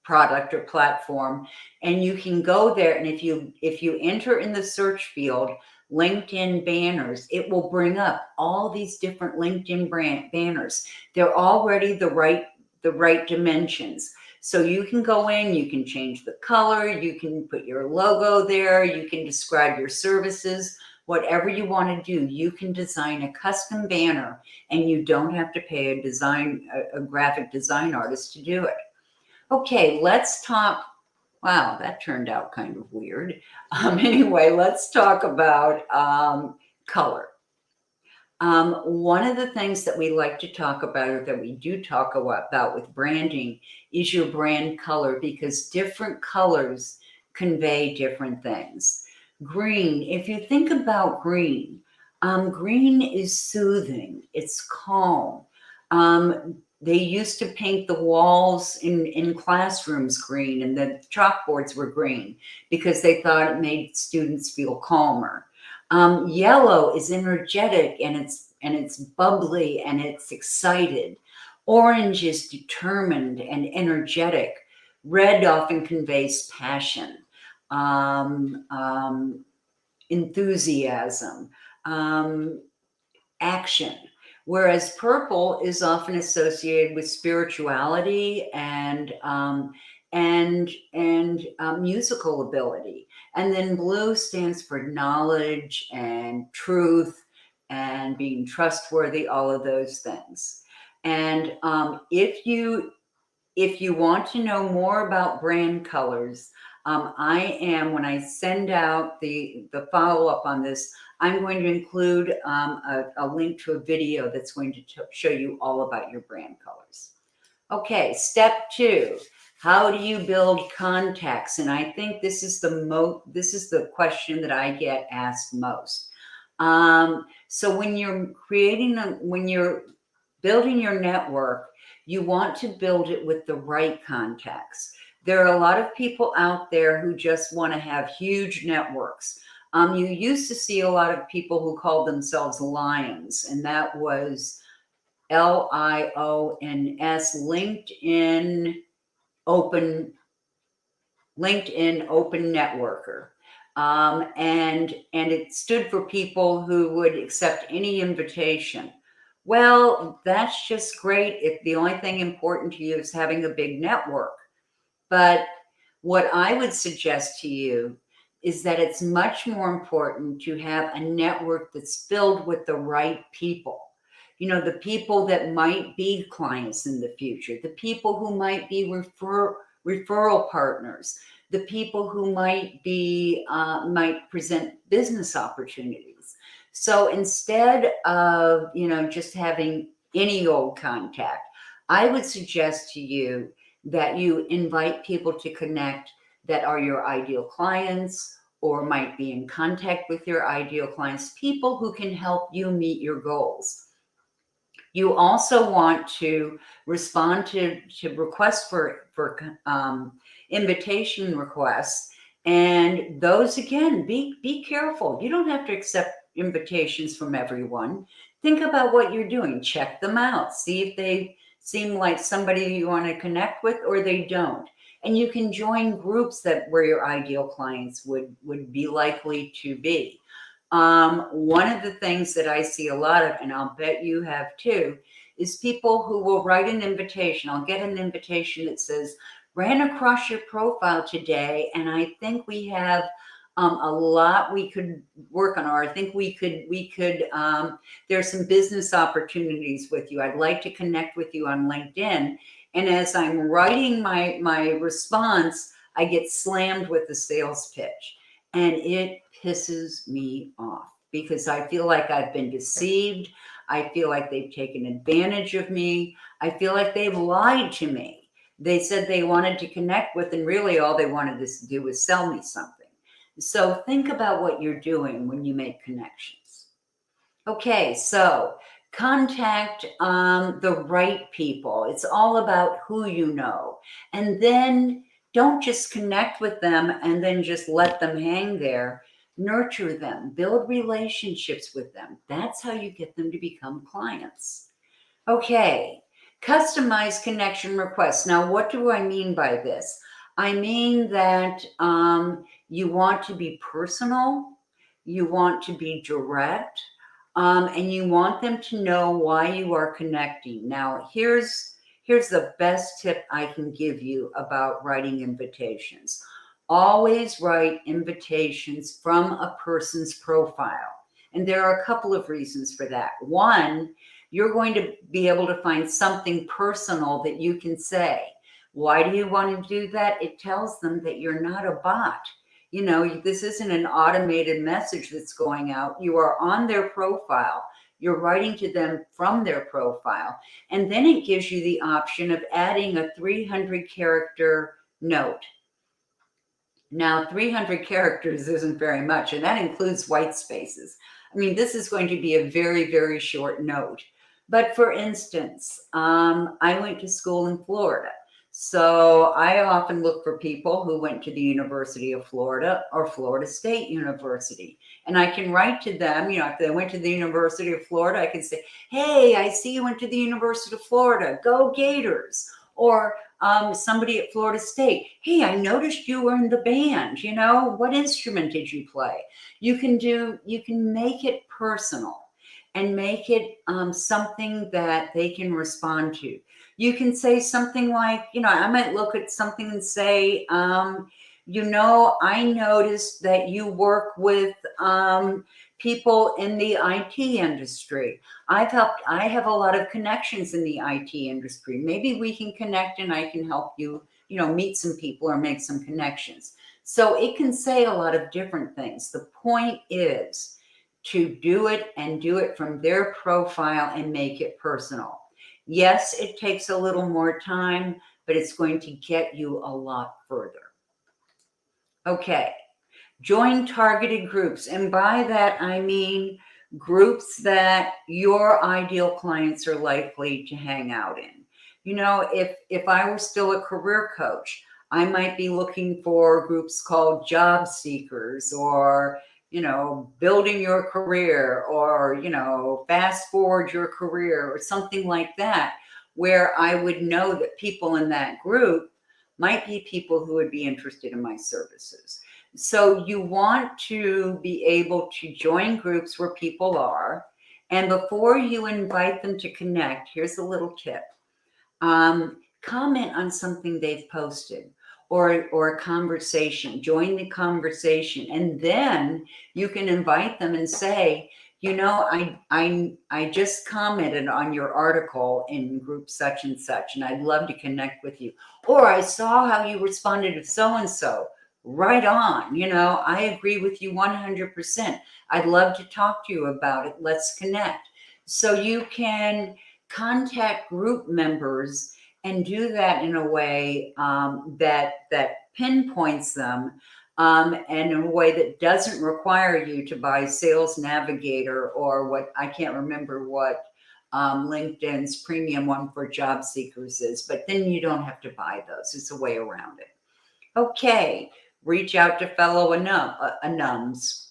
product or platform, and you can go there, and if you enter in the search field LinkedIn banners, it will bring up all these different LinkedIn brand banners. They're already the right dimensions. So you can go in, you can change the color, you can put your logo there, you can describe your services, whatever you want to do. You can design a custom banner, and you don't have to pay a graphic design artist to do it. Okay, let's talk. Wow, that turned out kind of weird. Anyway, let's talk about color. One of the things that we like to talk about, or that we do talk about with branding, is your brand color, because different colors convey different things. Green, if you think about green, green is soothing, it's calm. They used to paint the walls in classrooms green, and the chalkboards were green because they thought it made students feel calmer. Yellow is energetic, and it's bubbly, and it's excited. Orange is determined and energetic. Red often conveys passion, um, um, enthusiasm, action. Whereas purple is often associated with spirituality and musical ability. And then blue stands for knowledge and truth and being trustworthy, all of those things. And if you want to know more about brand colors, when I send out the follow-up on this, I'm going to include a link to a video that's going to show you all about your brand colors. Okay, step 2. How do you build contacts? And I think this is the question that I get asked most. So when you're building your network, you want to build it with the right contacts. There are a lot of people out there who just want to have huge networks. You used to see a lot of people who called themselves lions, and that was LIONS, LinkedIn Open Networker. And it stood for people who would accept any invitation. Well, that's just great if the only thing important to you is having a big network. But what I would suggest to you is that it's much more important to have a network that's filled with the right people. The people that might be clients in the future, the people who might be referral partners, the people who might present business opportunities. So instead of just having any old contact, I would suggest to you that you invite people to connect that are your ideal clients or might be in contact with your ideal clients, people who can help you meet your goals. You also want to respond to requests for invitation requests, and those, again, be careful. You don't have to accept invitations from everyone. Think about what you're doing. Check them out. See if they seem like somebody you want to connect with, or they don't. And you can join groups where your ideal clients would be likely to be. One of the things that I see a lot of, and I'll bet you have too, is people who will write an invitation. I'll get an invitation that says, ran across your profile today, and I think we have a lot we could work on, or I think we could there's some business opportunities with you. I'd like to connect with you on LinkedIn. And as I'm writing my response, I get slammed with the sales pitch. And it pisses me off because I feel like I've been deceived. I feel like they've taken advantage of me. I feel like they've lied to me. They said they wanted to connect with, and really all they wanted to do was sell me something. So think about what you're doing when you make connections. Okay, so contact the right people. It's all about who you know. And then don't just connect with them and then just let them hang there. Nurture them, build relationships with them. That's how you get them to become clients. Okay, customize connection requests. Now, what do I mean by this? I mean that you want to be personal, you want to be direct, and you want them to know why you are connecting. Now, here's the best tip I can give you about writing invitations. Always write invitations from a person's profile. And there are a couple of reasons for that. One, you're going to be able to find something personal that you can say. Why do you want to do that? It tells them that you're not a bot. You know, this isn't an automated message that's going out. You are on their profile. You're writing to them from their profile. And then it gives you the option of adding a 300 character note. Now, 300 characters isn't very much, and that includes white spaces. I mean, this is going to be a very, very short note. But for instance, I went to school in Florida. So I often look for people who went to the University of Florida or Florida State University. And I can write to them, you know, if they went to the University of Florida, I can say, hey, I see you went to the University of Florida. Go Gators. Or somebody at Florida State, hey, I noticed you were in the band, you know, what instrument did you play? You can make it personal and make it something that they can respond to. You can say something like, you know, I might look at something and say, you know, I noticed that you work with people in the IT industry. I have a lot of connections in the IT industry. Maybe we can connect and I can help you, you know, meet some people or make some connections. So it can say a lot of different things. The point is to do it and do it from their profile and make it personal. Yes, it takes a little more time, but it's going to get you a lot further. Okay. Join targeted groups. And by that, I mean groups that your ideal clients are likely to hang out in. You know, if I were still a career coach, I might be looking for groups called job seekers or, you know, building your career or, you know, fast forward your career or something like that, where I would know that people in that group might be people who would be interested in my services. So you want to be able to join groups where people are. And before you invite them to connect, here's a little tip. Comment on something they've posted or a conversation. Join the conversation. And then you can invite them and say, you know, I just commented on your article in group such and I'd love to connect with you. Or I saw how you responded to so-and-so. Right on. You know, I agree with you 100%. I'd love to talk to you about it. Let's connect. So you can contact group members and do that in a way that pinpoints them and in a way that doesn't require you to buy Sales Navigator or what I can't remember what LinkedIn's premium one for job seekers is, but then you don't have to buy those. It's a way around it. Okay, reach out to fellow alums.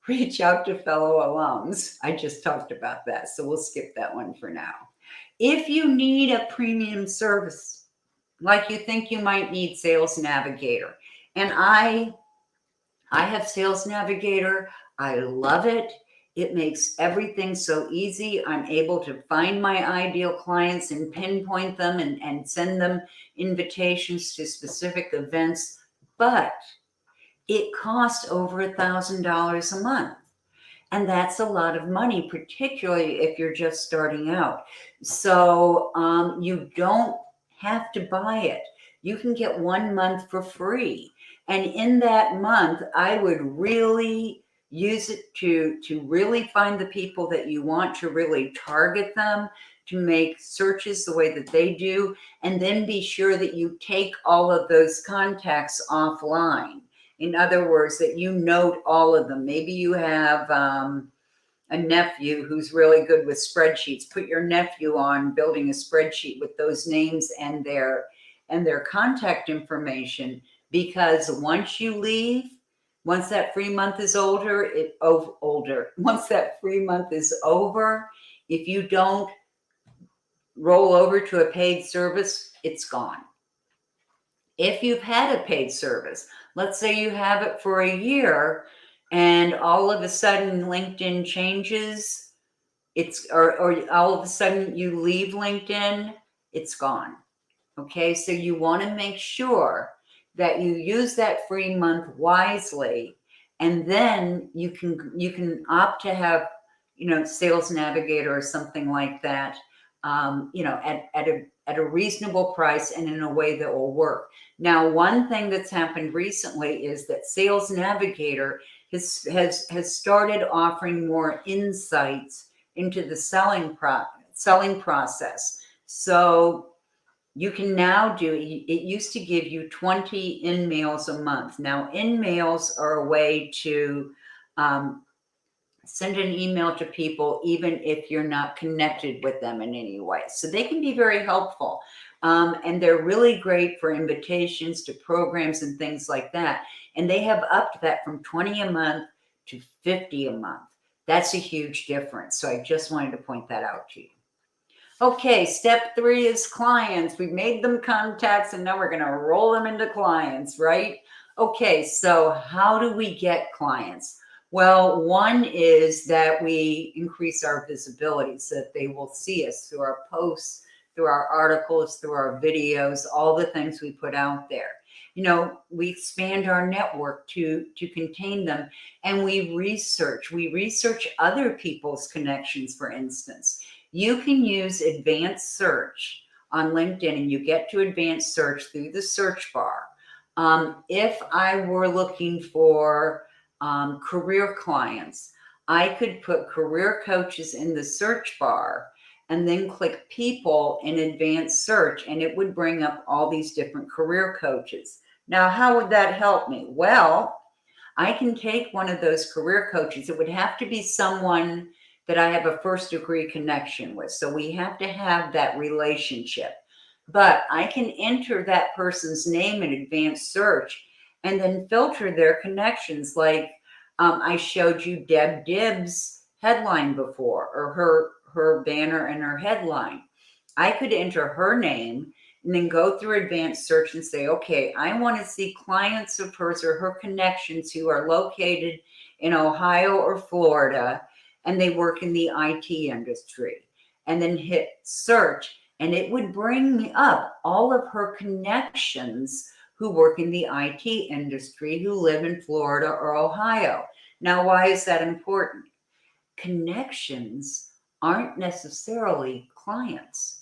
Reach out to fellow alums. I just talked about that, so we'll skip that one for now. If you need a premium service, like you think you might need Sales Navigator, and I have Sales Navigator. I love it. It makes everything so easy. I'm able to find my ideal clients and pinpoint them and send them invitations to specific events, but it costs over $1,000 a month. And that's a lot of money, particularly if you're just starting out. So you don't have to buy it. You can get 1 month for free. And in that month, I would really use it to really find the people that you want, to really target them, to make searches the way that they do, and then be sure that you take all of those contacts offline. In other words, that you note all of them. Maybe you have a nephew who's really good with spreadsheets. Put your nephew on building a spreadsheet with those names and their contact information, because once you leave, once that free month is once that free month is over, if you don't roll over to a paid service, it's gone. If you've had a paid service, let's say you have it for a year and all of a sudden LinkedIn changes, or all of a sudden you leave LinkedIn, it's gone. Okay, so you want to make sure that you use that free month wisely, and then you can opt to have, Sales Navigator or something like that, at a reasonable price and in a way that will work. Now, one thing that's happened recently is that Sales Navigator has started offering more insights into the selling process. So you can now it used to give you 20 in-mails a month. Now, in-mails are a way to send an email to people even if you're not connected with them in any way. So they can be very helpful. And they're really great for invitations to programs and things like that. And they have upped that from 20 a month to 50 a month. That's a huge difference. So I just wanted to point that out to you. Okay, step 3 is clients. We made them contacts and now we're going to roll them into clients, right? Okay, so how do we get clients? Well, one is that we increase our visibility so that they will see us through our posts, through our articles, through our videos, all the things we put out there. We expand our network to contain them, and we research other people's connections. For instance, you can use advanced search on LinkedIn, and you get to advanced search through the search bar. If I were looking for career clients, I could put career coaches in the search bar and then click people in advanced search, and it would bring up all these different career coaches. Now, how would that help me? Well, I can take one of those career coaches. It would have to be someone that I have a first degree connection with. So we have to have that relationship. But I can enter that person's name in advanced search and then filter their connections. Like I showed you Deb Dibb's headline before, or her banner and her headline. I could enter her name and then go through advanced search and say, okay, I want to see clients of hers or her connections who are located in Ohio or Florida, and they work in the IT industry. And then hit search, and it would bring me up all of her connections who work in the IT industry, who live in Florida or Ohio. Now, why is that important? Connections aren't necessarily clients.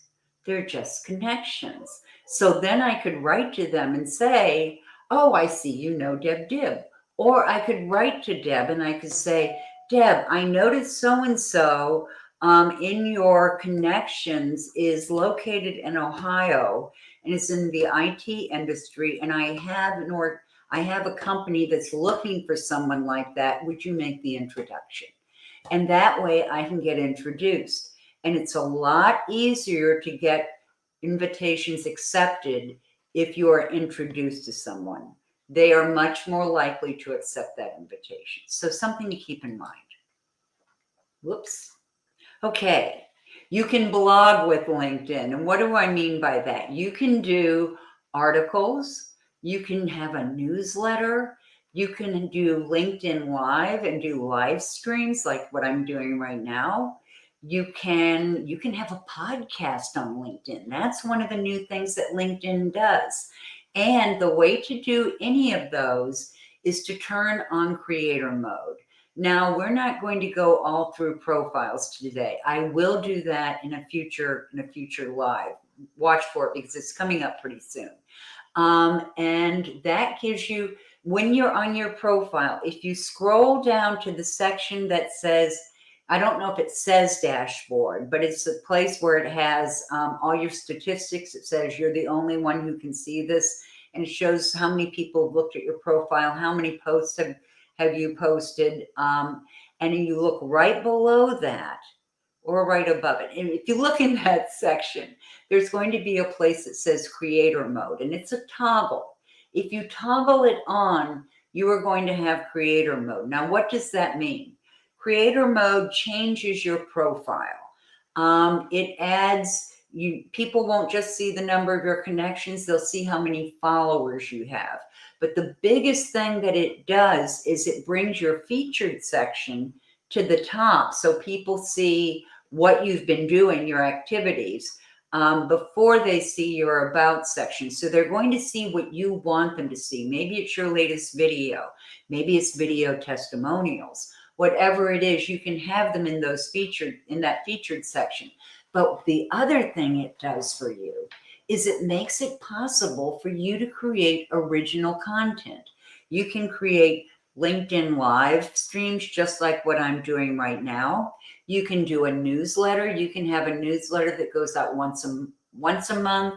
They're just connections. So then I could write to them and say, oh, I see you know Deb Dibb. Or I could write to Deb and I could say, Deb, I noticed so-and-so in your connections is located in Ohio and is in the IT industry, and I have a company that's looking for someone like that. Would you make the introduction? And that way I can get introduced. And it's a lot easier to get invitations accepted if you are introduced to someone. They are much more likely to accept that invitation. So something to keep in mind. Whoops. Okay. You can blog with LinkedIn. And what do I mean by that? You can do articles. You can have a newsletter. You can do LinkedIn Live and do live streams like what I'm doing right now. You can have a podcast on LinkedIn. That's one of the new things that LinkedIn does. And the way to do any of those is to turn on creator mode. Now, we're not going to go all through profiles today. I will do that in a future live. Watch for it because it's coming up pretty soon. And that gives you, when you're on your profile, if you scroll down to the section that says, I don't know if it says dashboard, but it's a place where it has all your statistics. It says you're the only one who can see this. And it shows how many people have looked at your profile, how many posts have you posted. And you look right below that or right above it. And if you look in that section, there's going to be a place that says creator mode, and it's a toggle. If you toggle it on, you are going to have creator mode. Now, what does that mean? Creator mode changes your profile. It adds, people won't just see the number of your connections, they'll see how many followers you have. But the biggest thing that it does is it brings your featured section to the top so people see what you've been doing, your activities, before they see your about section. So they're going to see what you want them to see. Maybe it's your latest video. Maybe it's video testimonials. Whatever it is, you can have them in that featured section. But the other thing it does for you is it makes it possible for you to create original content. You can create LinkedIn live streams just like what I'm doing right now. You can do a newsletter. You can have a newsletter that goes out once a month,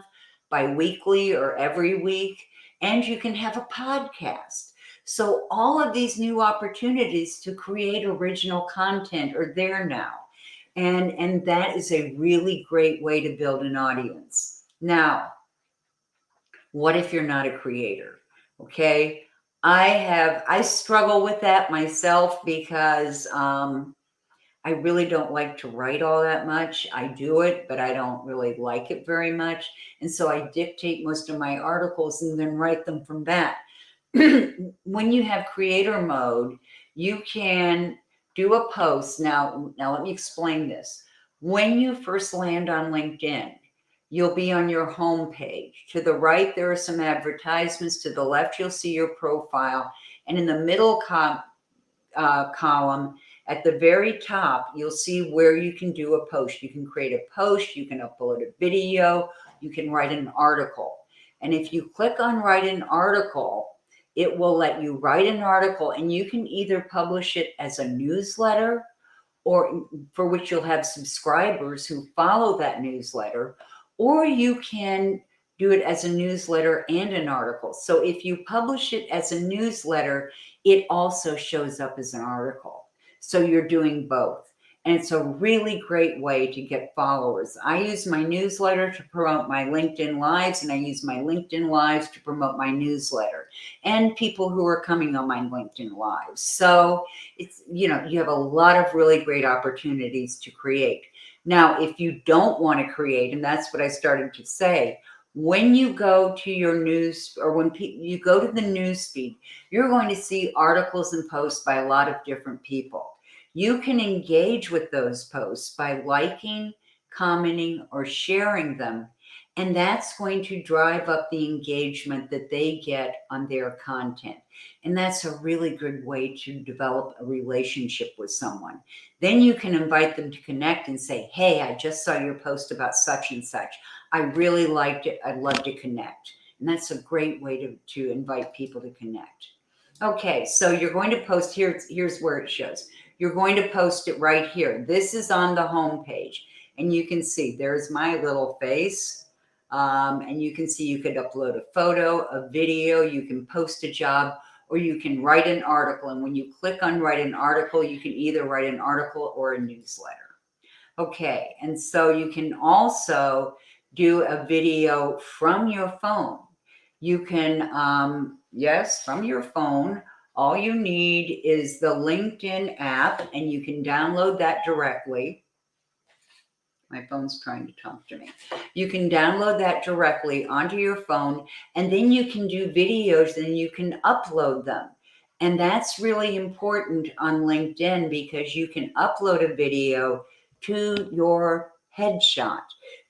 bi-weekly, or every week. And you can have a podcast. So all of these new opportunities to create original content are there now. And that is a really great way to build an audience. Now, what if you're not a creator? Okay. I struggle with that myself because I really don't like to write all that much. I do it, but I don't really like it very much. And so I dictate most of my articles and then write them from that. When you have creator mode, you can do a post. Now let me explain this. When you first land on LinkedIn, you'll be on your home page. To the right, there are some advertisements. To the left, you'll see your profile. And in the middle column, at the very top, you'll see where you can do a post. You can create a post, you can upload a video, you can write an article. And if you click on write an article, it will let you write an article, and you can either publish it as a newsletter, or for which you'll have subscribers who follow that newsletter, or you can do it as a newsletter and an article. So if you publish it as a newsletter, it also shows up as an article. So you're doing both. And it's a really great way to get followers. I use my newsletter to promote my LinkedIn Lives, and I use my LinkedIn Lives to promote my newsletter and people who are coming on my LinkedIn Lives. So it's, you have a lot of really great opportunities to create. Now, if you don't want to create, and that's what I started to say, when you go to your news, or when you go to the news feed, you're going to see articles and posts by a lot of different people. You can engage with those posts by liking, commenting, or sharing them. And that's going to drive up the engagement that they get on their content. And that's a really good way to develop a relationship with someone. Then you can invite them to connect and say, hey, I just saw your post about such and such. I really liked it. I'd love to connect. And that's a great way to invite people to connect. Okay, so you're going to post here. Here's where it shows. You're going to post it right here. This is on the home page. And you can see there's my little face. And you can see you could upload a photo, a video, you can post a job, or you can write an article. And when you click on write an article, you can either write an article or a newsletter. Okay, and so you can also do a video from your phone. You can, yes, from your phone. All you need is the LinkedIn app, and you can download that directly. My phone's trying to talk to me. You can download that directly onto your phone, and then you can do videos and you can upload them. And that's really important on LinkedIn because you can upload a video to your headshot.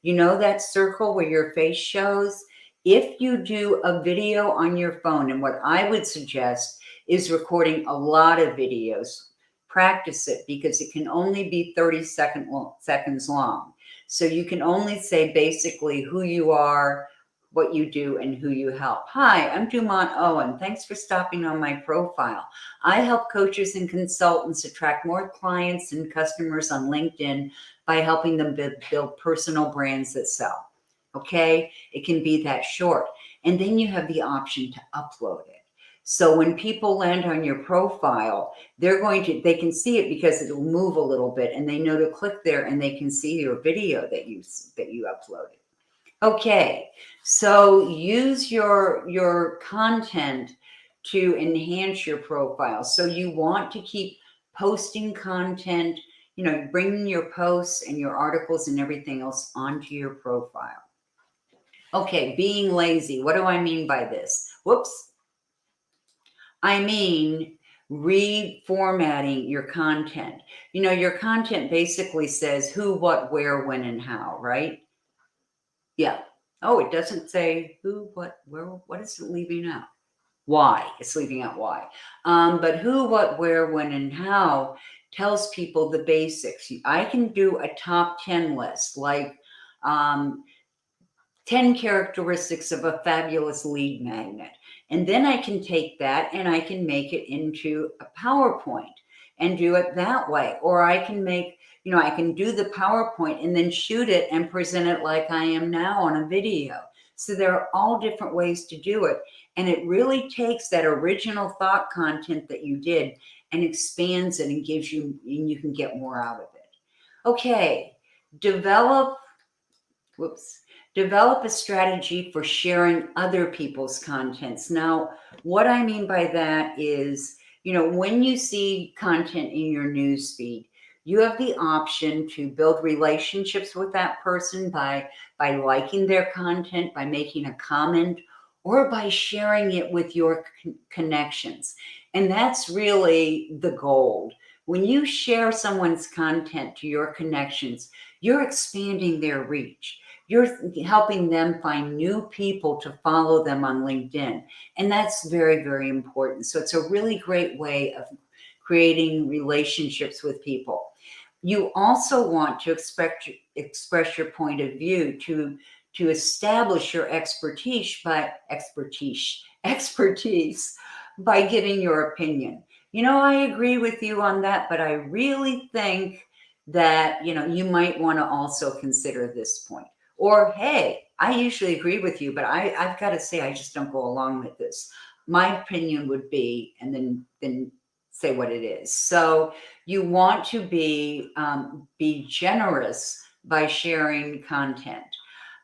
You know that circle where your face shows? If you do a video on your phone, and what I would suggest is recording a lot of videos. Practice it because it can only be 30 seconds long. So you can only say basically who you are, what you do, and who you help. Hi, I'm Dumont Owen. Thanks for stopping on my profile. I help coaches and consultants attract more clients and customers on LinkedIn by helping them build personal brands that sell. Okay, it can be that short. And then you have the option to upload it. So when people land on your profile, they can see it because it'll move a little bit, and they know to click there and they can see your video that you uploaded. Okay, so use your content to enhance your profile. So you want to keep posting content, bringing your posts and your articles and everything else onto your profile. Okay, being lazy. What do I mean by this? Whoops. I mean reformatting your content. Your content basically says who, what, where, when, and how, right? Yeah. Oh, it doesn't say who, what, where, what is it leaving out? Why. It's leaving out why. But who, what, where, when, and how tells people the basics. I can do a top 10 list, like 10 characteristics of a fabulous lead magnet. And then I can take that and I can make it into a PowerPoint and do it that way. Or I can I can do the PowerPoint and then shoot it and present it like I am now on a video. So there are all different ways to do it. And it really takes that original thought content that you did and expands it and you can get more out of it. Okay, develop a strategy for sharing other people's contents. Now, what I mean by that is, when you see content in your news feed, you have the option to build relationships with that person by liking their content, by making a comment, or by sharing it with your connections. And that's really the goal. When you share someone's content to your connections, you're expanding their reach. You're helping them find new people to follow them on LinkedIn. And that's very, very important. So it's a really great way of creating relationships with people. You also want to express your point of view to establish your expertise by giving your opinion. I agree with you on that, but I really think that, you might want to also consider this point. Or, hey, I usually agree with you, but I've got to say, I just don't go along with this. My opinion would be, and then say what it is. So you want to be generous by sharing content.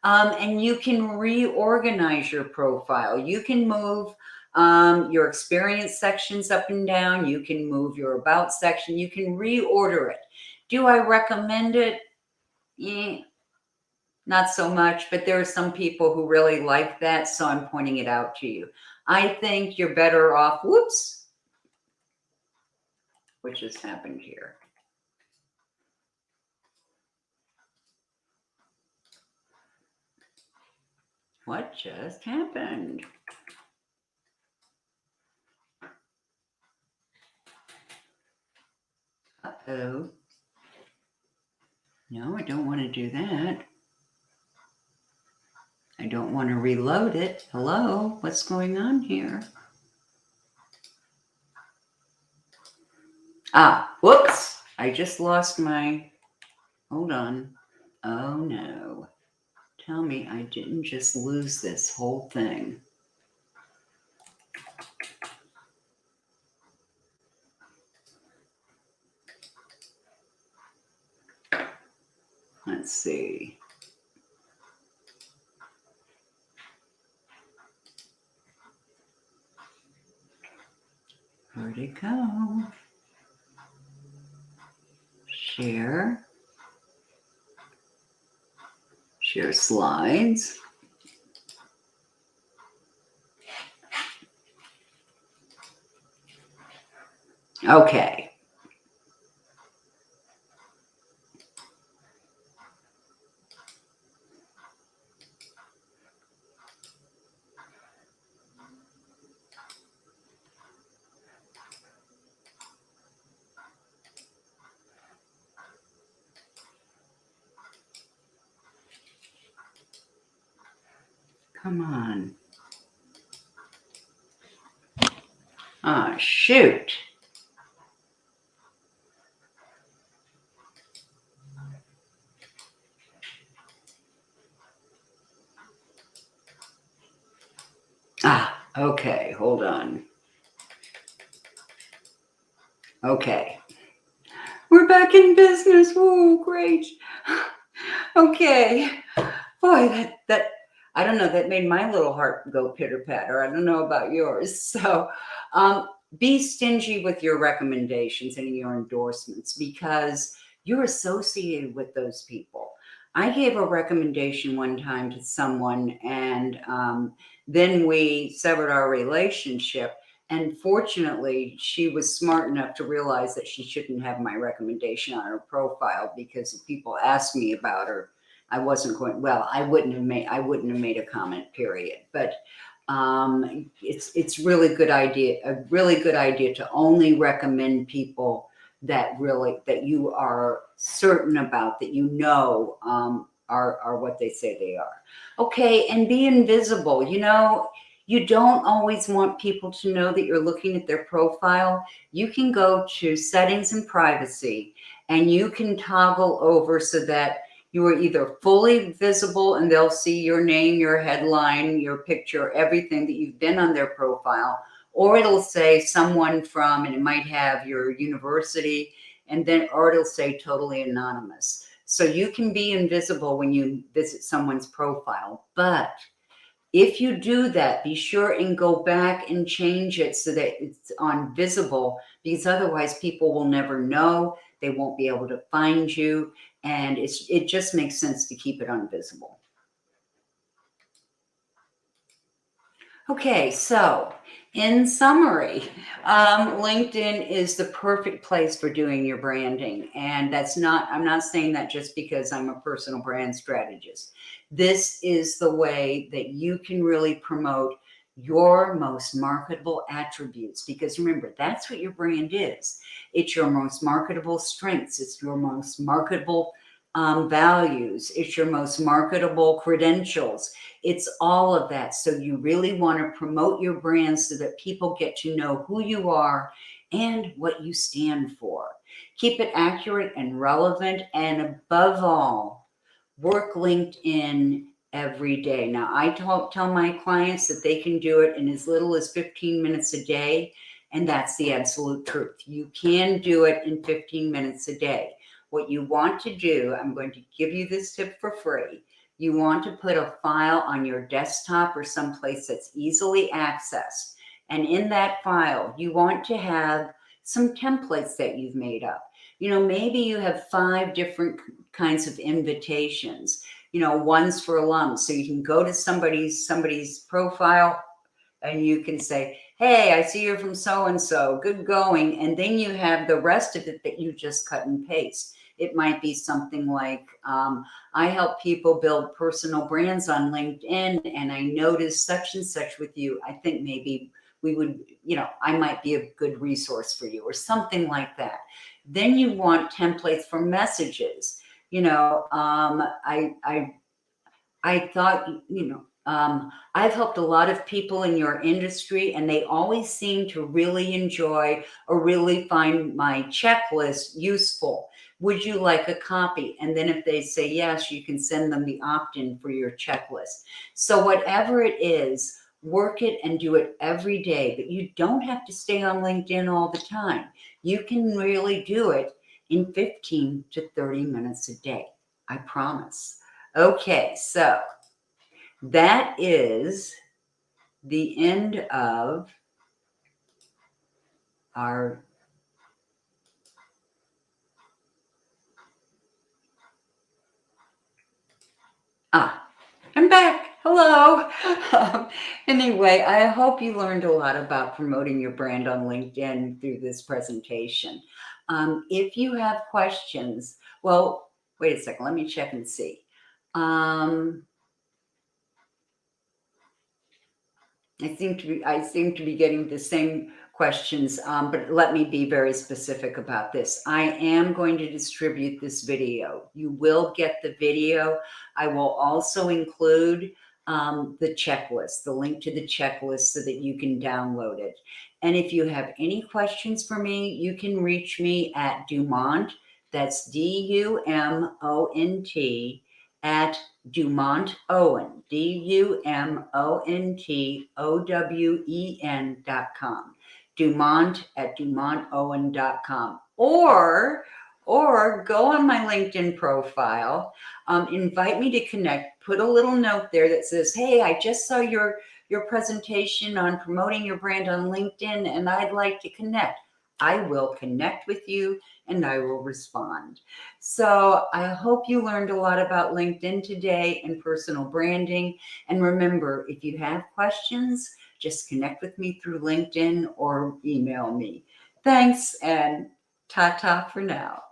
And you can reorganize your profile. You can move your experience sections up and down. You can move your about section. You can reorder it. Do I recommend it? Not so much, but there are some people who really like that, so I'm pointing it out to you. I think you're better off, whoops, what just happened here? What just happened? Uh-oh. No, I don't want to do that. I don't want to reload it. Hello, what's going on here? Whoops. I just lost my, hold on. Oh no. Tell me I didn't just lose this whole thing. Let's see. Where'd it go? Share slides. Okay. Come on. Shoot. Okay, hold on. Okay, we're back in business. Whoa, great. Okay. Boy, that I don't know, that made my little heart go pitter-patter. I don't know about yours. So, be stingy with your recommendations and your endorsements because you're associated with those people. I gave a recommendation one time to someone, and then we severed our relationship. And fortunately, she was smart enough to realize that she shouldn't have my recommendation on her profile because if people asked me about her, I wasn't going, well, I wouldn't have made a comment, period. But it's really good idea, a really good idea to only recommend people that you are certain about, that you know are what they say they are. Okay, and be invisible. You know, you don't always want people to know that you're looking at their profile. You can go to settings and privacy, and you can toggle over so that you are either fully visible and they'll see your name, your headline, your picture, everything that you've been on their profile, or it'll say someone from, and it might have your university, and then, or it'll say totally anonymous. So you can be invisible when you visit someone's profile. But if you do that, be sure and go back and change it so that it's on visible, because otherwise people will never know. They won't be able to find you. And it just makes sense to keep it on visible. Okay, so in summary, LinkedIn is the perfect place for doing your branding. And I'm not saying that just because I'm a personal brand strategist. This is the way that you can really promote your most marketable attributes, because remember, that's what your brand is. It's your most marketable strengths. It's your most marketable values. It's your most marketable credentials. It's all of that. So you really want to promote your brand so that people get to know who you are and what you stand for. Keep it accurate and relevant, and above all, work LinkedIn every day. Now, I tell my clients that they can do it in as little as 15 minutes a day, and that's the absolute truth. You can do it in 15 minutes a day. What you want to do, I'm going to give you this tip for free. You want to put a file on your desktop or someplace that's easily accessed. And in that file, you want to have some templates that you've made up. You know, maybe you have 5 different kinds of invitations. You know, one's for alums. So you can go to somebody's profile and you can say, hey, I see you're from so-and-so, good going. And then you have the rest of it that you just cut and paste. It might be something like, I help people build personal brands on LinkedIn, and I noticed such and such with you. I think maybe we would, you know, I might be a good resource for you, or something like that. Then you want templates for messages. You know, I thought, you know, I've helped a lot of people in your industry, and they always seem to really enjoy or really find my checklist useful. Would you like a copy? And then if they say yes, you can send them the opt-in for your checklist. So whatever it is, work it and do it every day. But you don't have to stay on LinkedIn all the time. You can really do it in 15 to 30 minutes a day. I promise. Okay, so that is the end of our I'm back. Hello. Anyway, I hope you learned a lot about promoting your brand on LinkedIn through this presentation. If you have questions, well, wait a second, let me check and see. I seem to be getting the same questions, but let me be very specific about this. I am going to distribute this video. You will get the video. I will also include the checklist, the link to the checklist so that you can download it. And if you have any questions for me, you can reach me at Dumont, that's DUMONT, at Dumont Owen, DUMONTOWEN.com. dumont@dumontowen.com, or go on my LinkedIn profile, invite me to connect, put a little note there that says, hey, I just saw your presentation on promoting your brand on LinkedIn and I'd like to connect. I will connect with you and I will respond. So I hope you learned a lot about LinkedIn today and personal branding. And remember, if you have questions, just connect with me through LinkedIn or email me. Thanks, and ta-ta for now.